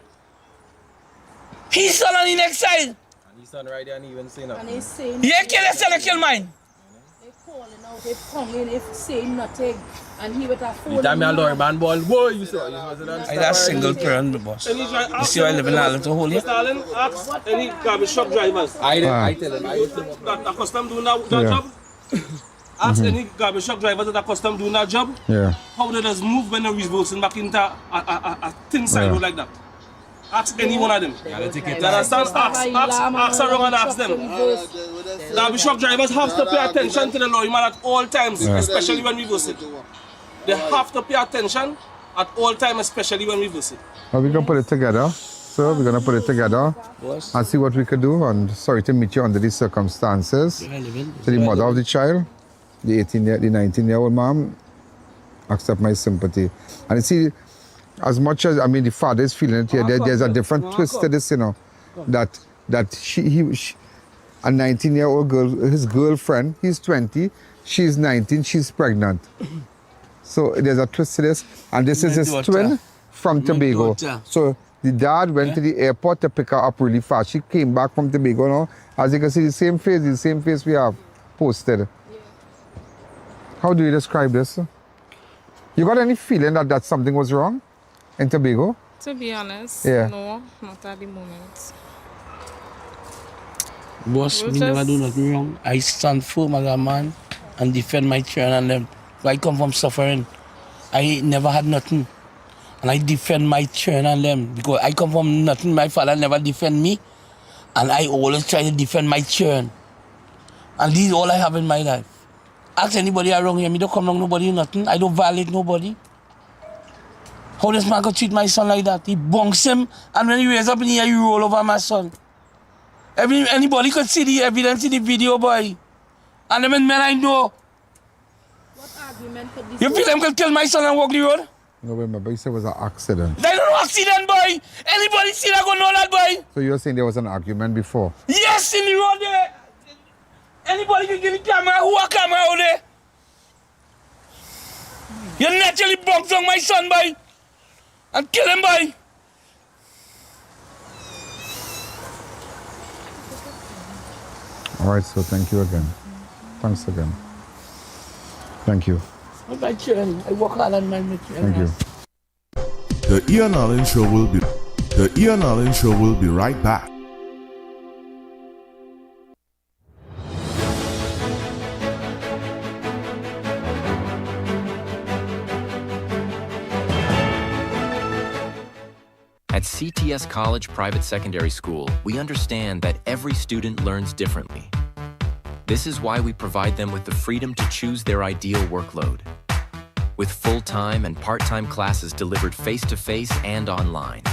His son on the next side. And his son right there and even saying nothing. And he's saying... You kill your son, I kill mine. They calling out, they coming, if saying nothing. And he with a phone... You tell me a lawyer man ball, boy, you saw. I got single parent, boss. You see I live in Ireland to hold you? Stalin, ask any garbage truck drivers. I tell him. That custom doing that job? Ask any garbage truck drivers that are custom doing that job. Yeah. How they just move when they're reversing back into a thin side road like that. Ask any one of them. You understand? Ask around and ask them. Garbage truck drivers have to pay attention to the law at all times, especially when reversing. They have to pay attention at all times, especially when reversing. Well, we're going to put it together. So we're going to put it together and see what we could do. And sorry to meet you under these circumstances. To the mother of the child, the 19-year-old mom, accept my sympathy. And you see, as much as, I mean, the father is feeling it here, there's a different twist to this, you know, that a 19-year-old girl, his girlfriend, he's 20, she's 19, she's pregnant. So there's a twist to this. And this is his twin from Tobago. So the dad went to the airport to pick her up really fast. She came back from Tobago now. As you can see, the same face we have posted. How do you describe this? You got any feeling that something was wrong in Tobago? To be honest, no, not at the moment. Boss, we never do nothing wrong. I stand firm as a man and defend my children and them. I come from suffering. I never had nothing. And I defend my children and them because I come from nothing. My father never defend me. And I always try to defend my children. And this is all I have in my life. Ask anybody around here, me don't come wrong nobody, nothing. I don't violate nobody. How does man go treat my son like that? He bunks him, and when he raise up in here, you roll over my son. Anybody could see the evidence in the video, boy. And the men I know, You feel them could kill my son and walk the road? No, remember, you said it was an accident. They don't know accident, boy. Anybody see that go know that, boy? So you're saying there was an argument before? Yes, in the road there. Anybody can give me camera? Who a camera out there? You naturally bumped on my son, boy. And kill him, boy. All right, so thank you again. Thanks again. Thank you. My children, I work hard on my children. Thank you. The I.A.N show will be right back. At CTS College Private Secondary School, we understand that every student learns differently. This is why we provide them with the freedom to choose their ideal workload. With full-time and part-time classes delivered face-to-face and online,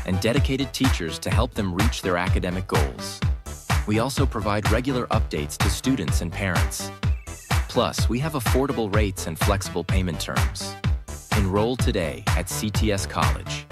and dedicated teachers to help them reach their academic goals. We also provide regular updates to students and parents. Plus, we have affordable rates and flexible payment terms. Enroll today at CTS College.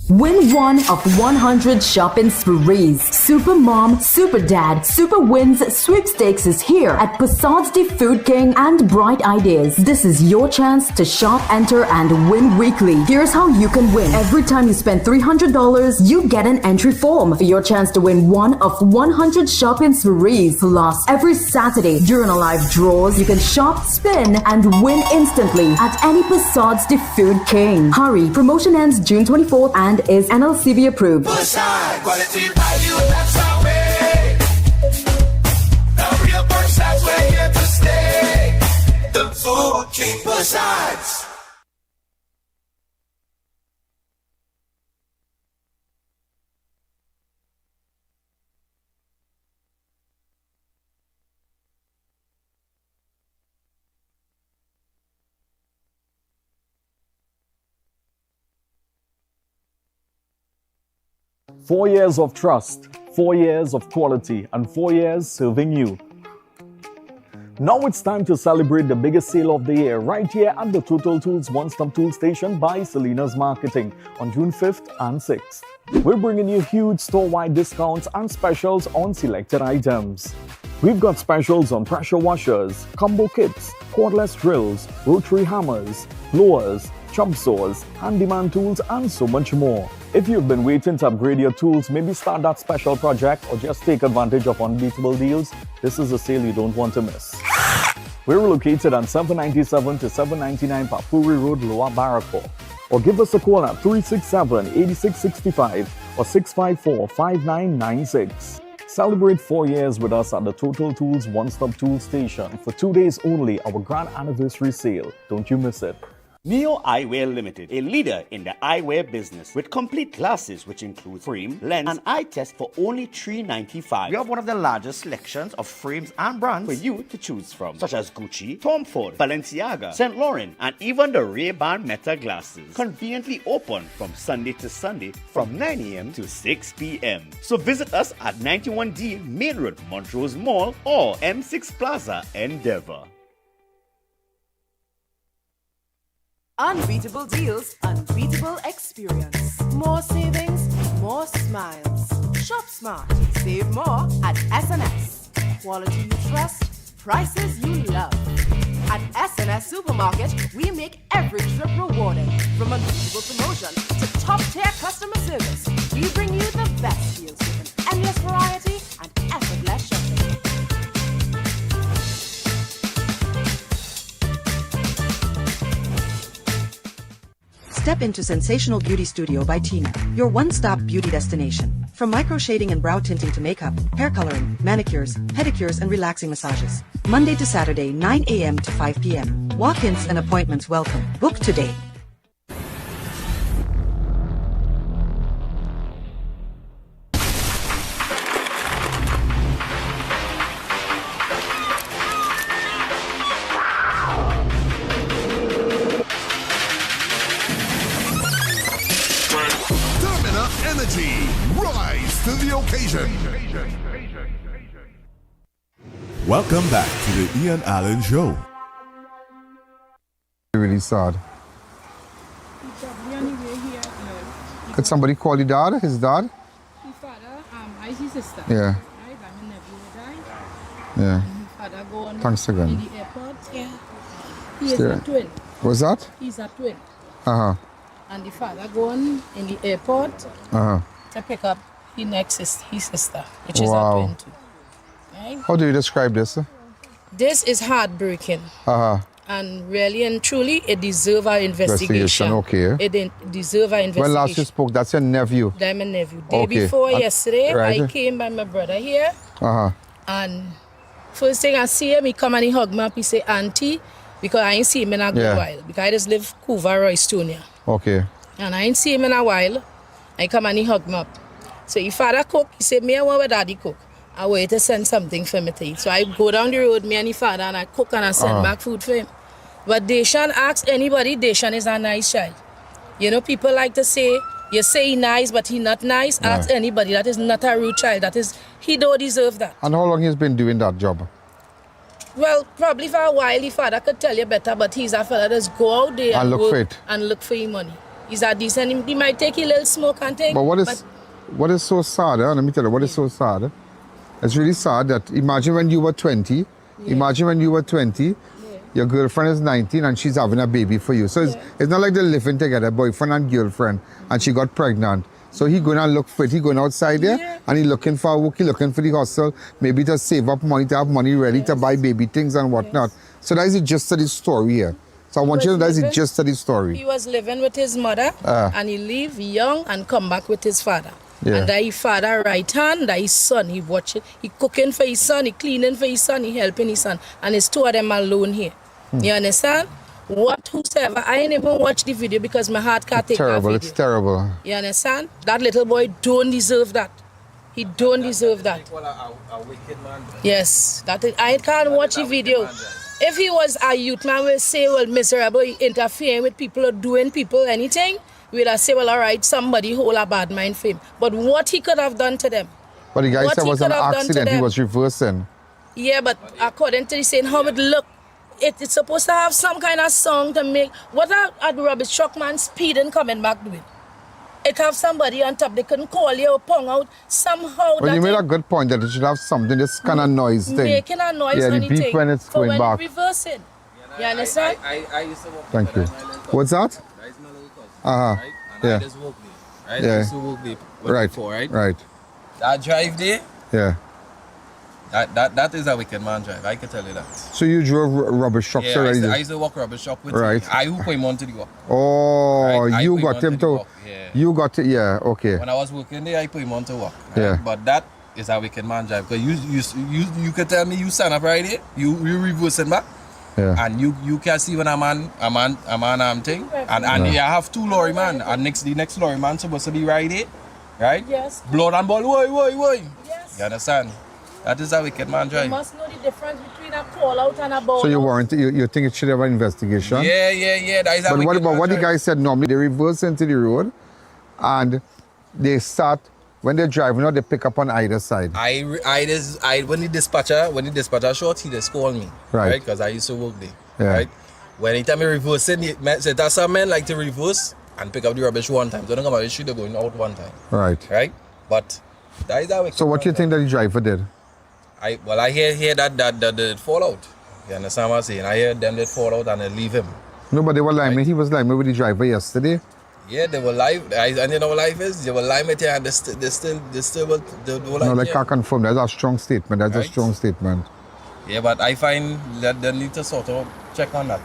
Win one of 100 shopping sprees. Super Mom, Super Dad, Super Wins sweepstakes is here at Possard's the Food King and Bright Ideas. This is your chance to shop, enter, and win weekly. Here's how you can win. Every time you spend $300, you get an entry form for your chance to win one of 100 shopping sprees. Plus, every Saturday during our live draws, you can shop, spin, and win instantly at any Possard's the Food King. Hurry! Promotion ends June 24th and is NLCB approved. Possard, quality value, that's our way. The real Possard's, we're here to stay. The Food King Possard's. Four years of trust, 4 years of quality, and 4 years serving you. Now it's time to celebrate the biggest sale of the year right here at the Total Tools One Stop Tool Station by Selena's Marketing on June 5th and 6th. We're bringing you huge store-wide discounts and specials on selected items. We've got specials on pressure washers, combo kits, cordless drills, rotary hammers, blowers, chop saws, handyman tools, and so much more. If you've been waiting to upgrade your tools, maybe start that special project or just take advantage of unbeatable deals, this is a sale you don't want to miss. We're located on 797 to 799 Papuri Road, Lower Barraco. Or give us a call at 367-8665 or 654-5996. Celebrate 4 years with us at the Total Tools One Stop Tool Station for 2 days only, our grand anniversary sale. Don't you miss it. Neo Eyewear Limited, a leader in the eyewear business with complete glasses which include frame, lens, and eye test for only $395. We have one of the largest selections of frames and brands for you to choose from, such as Gucci, Tom Ford, Balenciaga, St. Laurent, and even the Ray-Ban Meta glasses. Conveniently open from Sunday to Sunday from 9 a.m. to 6 p.m. So visit us at 91D Main Road, Montrose Mall, or M6 Plaza, Endeavour. Unbeatable deals, unbeatable experience. More savings, more smiles. Shop smart, save more at S&S. Quality you trust, prices you love. At S&S Supermarket, we make every trip rewarding. From unbeatable promotion to top-tier customer service, we bring you the best deals with an endless variety and effortless shopping. Step into Sensational Beauty Studio by Tina, your one-stop beauty destination. From micro shading and brow tinting to makeup, hair coloring, manicures, pedicures, and relaxing massages. Monday to Saturday, 9 a.m. to 5 p.m. Walk-ins and appointments welcome. Book today. Rise to the occasion. Welcome back to the Ian Allen Show. Really sad. Could somebody call your dad? His dad? His father, I his sister. Yeah. Right, but my nephew died. Yeah. And his father go on Thanks again. in the airport. Yeah. He is a twin. What's that? He's a twin. Uh-huh. And the father going in the airport Uh-huh. to pick up his sister, which is a Wow. twin too. Right? How do you describe this? This is heartbreaking. Uh-huh. And really and truly, it deserves an investigation. Okay. It deserves an investigation. When last you spoke, that's your nephew? That's my nephew. Day Okay. before yesterday, right. I came by my brother here. Uh-huh. And first thing I see him, he come and he hug me up. He say, Auntie, because I ain't see him in a good while. Because I just live Couva, Roystonia. Okay. And I ain't see him in a while. I come and he hug me up. So his father cook. He said, me I want where daddy cook. I wait to send something for me to eat. So I go down the road, me and his father, and I cook and I send back food for him. But Deshawn asks anybody, Deshawn is a nice child. You know, people like to say, you say he nice, but he not nice. Ask anybody, that is not a rude child. That is, he don't deserve that. And how long he's been doing that job? Well, probably for a while, his father could tell you better, but he's a fella that's go out there And look work for it. and look for his money. He's a decent, he might take a little smoke and take. But what is so sad, let me tell you, what is so sad? It's really sad that imagine when you were 20, your girlfriend is 19 and she's having a baby for you. So it's not like they're living together, boyfriend and girlfriend, and she got pregnant. So he going to look for it. He going outside there and he looking for work, he looking for the hustle, maybe to save up money, to have money ready to buy baby things and whatnot. So that is the gist of the story here. So I want you to know that is the gist of the story. He was living with his mother and he leave young and come back with his father. Yeah. And that his father right hand, that his son, he watch it. He cooking for his son, he cleaning for his son, he helping his son. And it's two of them alone here. You understand? Whosoever, I ain't even watch the video because my heart can't take that video. It's terrible. You understand? That little boy don't deserve that. He don't deserve that. Yes, I can't watch the video. If he was a youth man, we'll say, well, miserable, he interfering with people or doing people anything, we'd have say, well, all right, somebody hold a bad mind for him. But what he could have done to them? But the guy said it was an accident, he was reversing. Yeah, but according to the saying, how it look, it's supposed to have some kind of song to make. What a rubbish truck man speeding coming back doing? It have somebody on top, they couldn't call you or pong out somehow. Well, you made a good point that it should have something, this kind of noise thing. Making a noise the beep when it's going back. When reversing. You understand? I used to walk. Thank you. What's that? That is my little cousin. Right? And I just walk there. Right? Yeah. I used to walk there before, right? Right. That drive there, Yeah. that is a wicked man drive. I can tell you that. So you drove rubbish trucks already? I used to walk rubbish truck with Right. him. I who put him onto the walk. Oh, Right, you I put got him to. You got it. Yeah. Okay. When I was working there, I put him on to walk. Right? Yeah. But that is a wicked man drive. Because you can tell me you stand up right there, you reversing back. Yeah. And you can see when a man thing. And you have two lorry man. And the next lorry man supposed to be right there. Right? Yes. Blood and ball, woi. Yes. You understand? That is a wicked man drive. You must know the difference between a call out and a ball So you out. warrant you think it should have an investigation? Yeah. That is a But wicked man what the drive. guy said normally they reverse into the road and they start when they're driving out they pick up on either side. When the dispatcher short, he just called me. Right. Because I used to work there. Yeah. Right. When anytime he reversing, so that's some men like to reverse and pick up the rubbish one time. So don't come out the street, they're going out one time. Right. But that is a wicked So what do you think that the driver did? I hear that they fall out. You understand what I'm saying? I hear them that fall out and they leave him. No, but they were lying. He was lying with the driver yesterday. Yeah, they were live. And you know what life is? They were lying with you and they still No, like can't confirm. That's a strong statement. That's a strong statement. Yeah, but I find that they need to sort of check on that.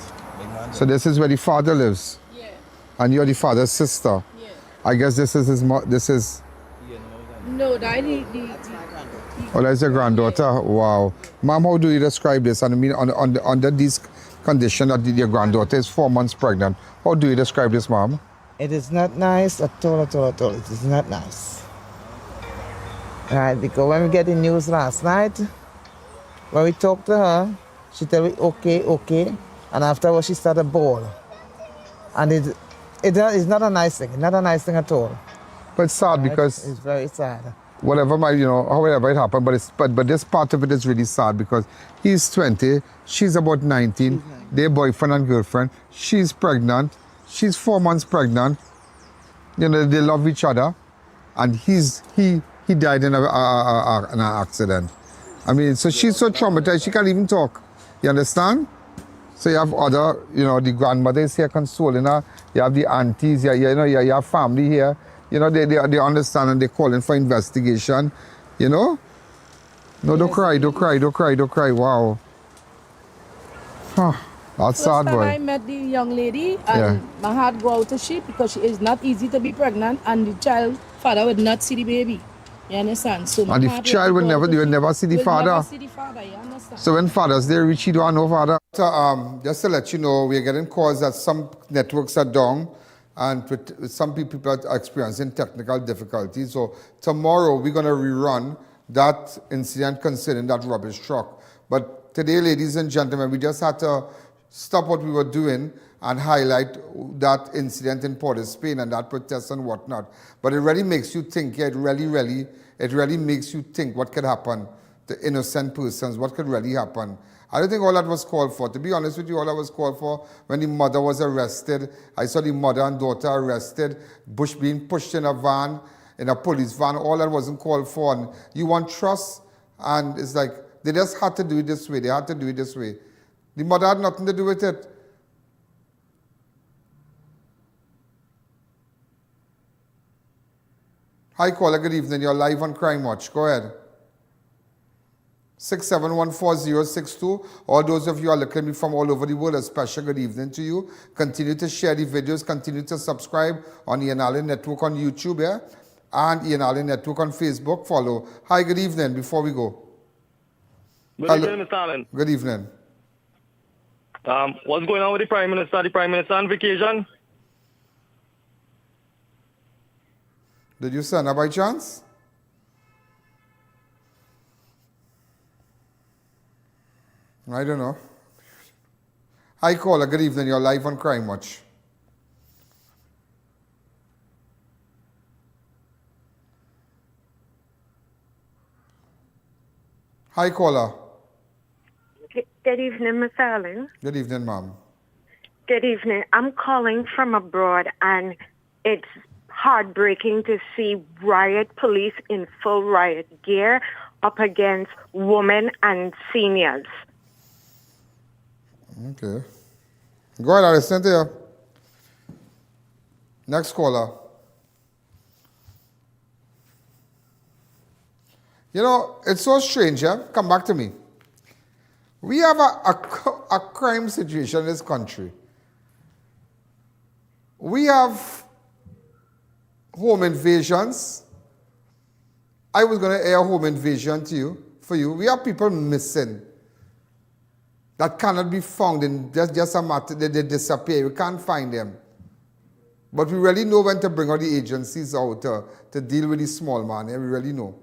So this is where the father lives. Yeah. And you're the father's sister. Yeah. I guess this is No, that Oh, that's your granddaughter. Wow. Mom, how do you describe this? And I mean, under these conditions that your granddaughter is 4 months pregnant. How do you describe this, Mom? It is not nice at all. It is not nice. Right, because when we get the news last night, when we talked to her, she tell me, okay. And afterwards, she started bawl. And it's not a nice thing. Not a nice thing at all. But it's sad because... It's very sad. whatever might, however it happened, but this part of it is really sad because he's 20, she's about 19, they're boyfriend and girlfriend, she's pregnant, she's 4 months pregnant, they love each other, and he died in an accident. I mean, so she's so traumatized, she can't even talk, you understand? So you have other, the grandmother is here consoling her, you have the aunties, you have family here. They understand and they're calling for investigation, No, don't cry. Wow. Huh. That's sad, boy. I met the young lady and my heart go out to she because it is not easy to be pregnant and the child father would not see the baby. You understand? So and the child will never see the father. Never see the father, you understand? So when Father's Day reach, you don't know father. So, just to let you know, we're getting calls that some networks are down. And some people are experiencing technical difficulties. So tomorrow we're going to rerun that incident concerning that rubbish truck. But today, ladies and gentlemen, we just had to stop what we were doing and highlight that incident in Port of Spain and that protest and whatnot. But it really makes you think, it really makes you think what could happen to innocent persons, what could really happen. I don't think all that was called for. To be honest with you, all that was called for when the mother was arrested. I saw the mother and daughter arrested, being pushed in a van, in a police van. All that wasn't called for. And you want trust, and it's like they just had to do it this way. They had to do it this way. The mother had nothing to do with it. Hi, caller. Good evening. You're live on Crime Watch. Go ahead. 6714062. All those of you who are looking at me from all over the world, a special good evening to you. Continue to share the videos. Continue to subscribe on I.A.N Network on YouTube, and I.A.N Network on Facebook. Follow. Hi, good evening. Before we go. Good evening, Mr. Allen. Good evening. What's going on with the Prime Minister? The Prime Minister on vacation? Did you send her by chance? I don't know. Hi, caller. Good evening. You're live on Crime Watch. Hi, caller. Good evening, Mr. Allen. Good evening, ma'am. Good evening. I'm calling from abroad, and it's heartbreaking to see riot police in full riot gear up against women and seniors. Okay. Go ahead, I listen to you. Next caller. It's so strange, Come back to me. We have a crime situation in this country. We have home invasions. I was going to air home invasion for you. We have people missing that cannot be found in just a matter, they disappear. We can't find them. But we really know when to bring out the agencies out to deal with the small man. We really know.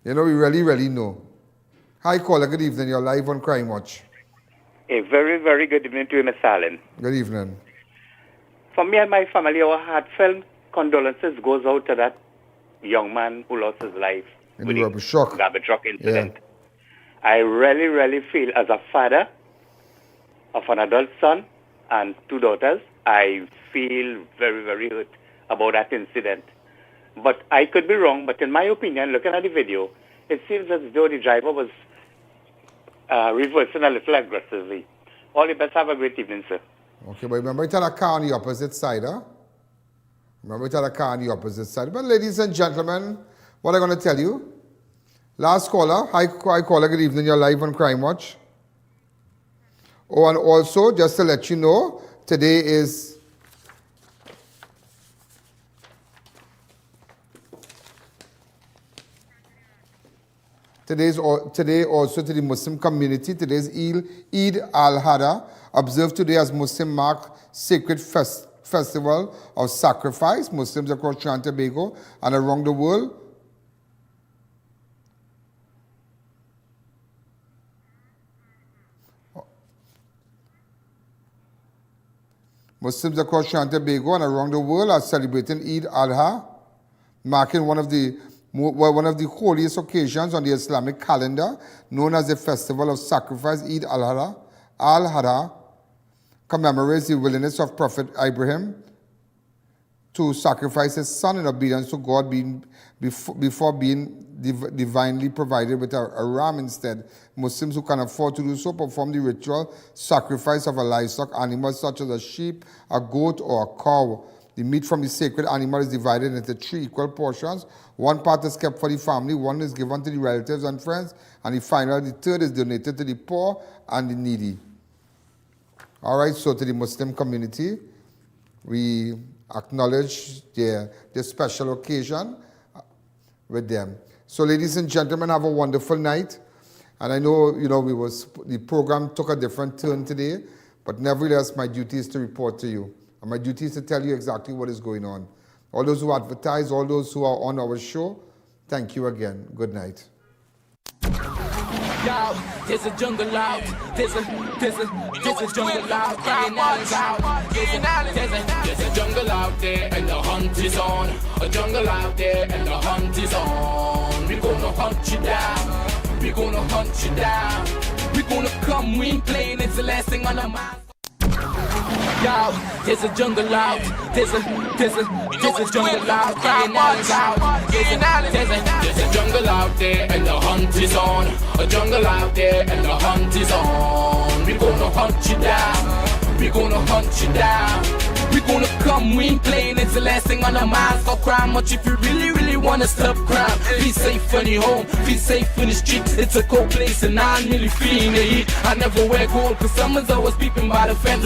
We really, really know. Hi, caller. Good evening. You're live on Crime Watch. A very, very good evening to you, Mr. Allen. Good evening. For me and my family, our heartfelt condolences goes out to that young man who lost his life in the garbage truck incident. Yeah. I really, really feel as a father of an adult son and 2 daughters, I feel very, very hurt about that incident. But I could be wrong, but in my opinion, looking at the video, it seems as though the driver was reversing a little aggressively. All the best. Have a great evening, sir. Okay, but remember it had a car on the opposite side, Remember it had a car on the opposite side. But ladies and gentlemen, what I'm going to tell you, last caller, hi caller, good evening, you're live on Crime Watch. Oh, and also, just to let you know, today is today also to the Muslim community. Today is Eid al-Adha, observed today as Muslim mark sacred festival of sacrifice. Muslims across Trinidad and Tobago and around the world Muslims across Trinidad and Tobago and around the world are celebrating Eid al-Adha, marking one of the holiest occasions on the Islamic calendar, known as the Festival of Sacrifice. Eid al-Adha commemorates the willingness of Prophet Ibrahim to sacrifice his son in obedience to God before being divinely provided with a ram instead. Muslims who can afford to do so perform the ritual sacrifice of a livestock animal such as a sheep, a goat, or a cow. The meat from the sacred animal is divided into 3 equal portions. One part is kept for the family, one is given to the relatives and friends, and the third is donated to the poor and the needy. All right, so to the Muslim community, we acknowledge their special occasion with them. So, ladies and gentlemen, have a wonderful night. And I know, the program took a different turn today, but nevertheless, my duty is to report to you. And my duty is to tell you exactly what is going on. All those who advertise, all those who are on our show, thank you again. Good night. Yo, there's a jungle out. There's a jungle out. There's a jungle out there and the hunt is on. A jungle out there and the hunt is on. We're gonna hunt you down. We're gonna hunt you down. We're gonna come, we ain't playing, it's the last thing on our mind. Yo, there's a jungle out. There's a jungle out. There's a jungle out there and the hunt is on. A jungle out there and the hunt is on. We're gonna hunt you down. We're gonna hunt you down. We're gonna come, we ain't playing, it's the last thing on our minds. Stop crime much if you really wanna stop crime. Be safe in your home, be safe in the streets. It's a cold place and I'm really feeling the heat. I never wear gold cause someone's always peeping by the fence.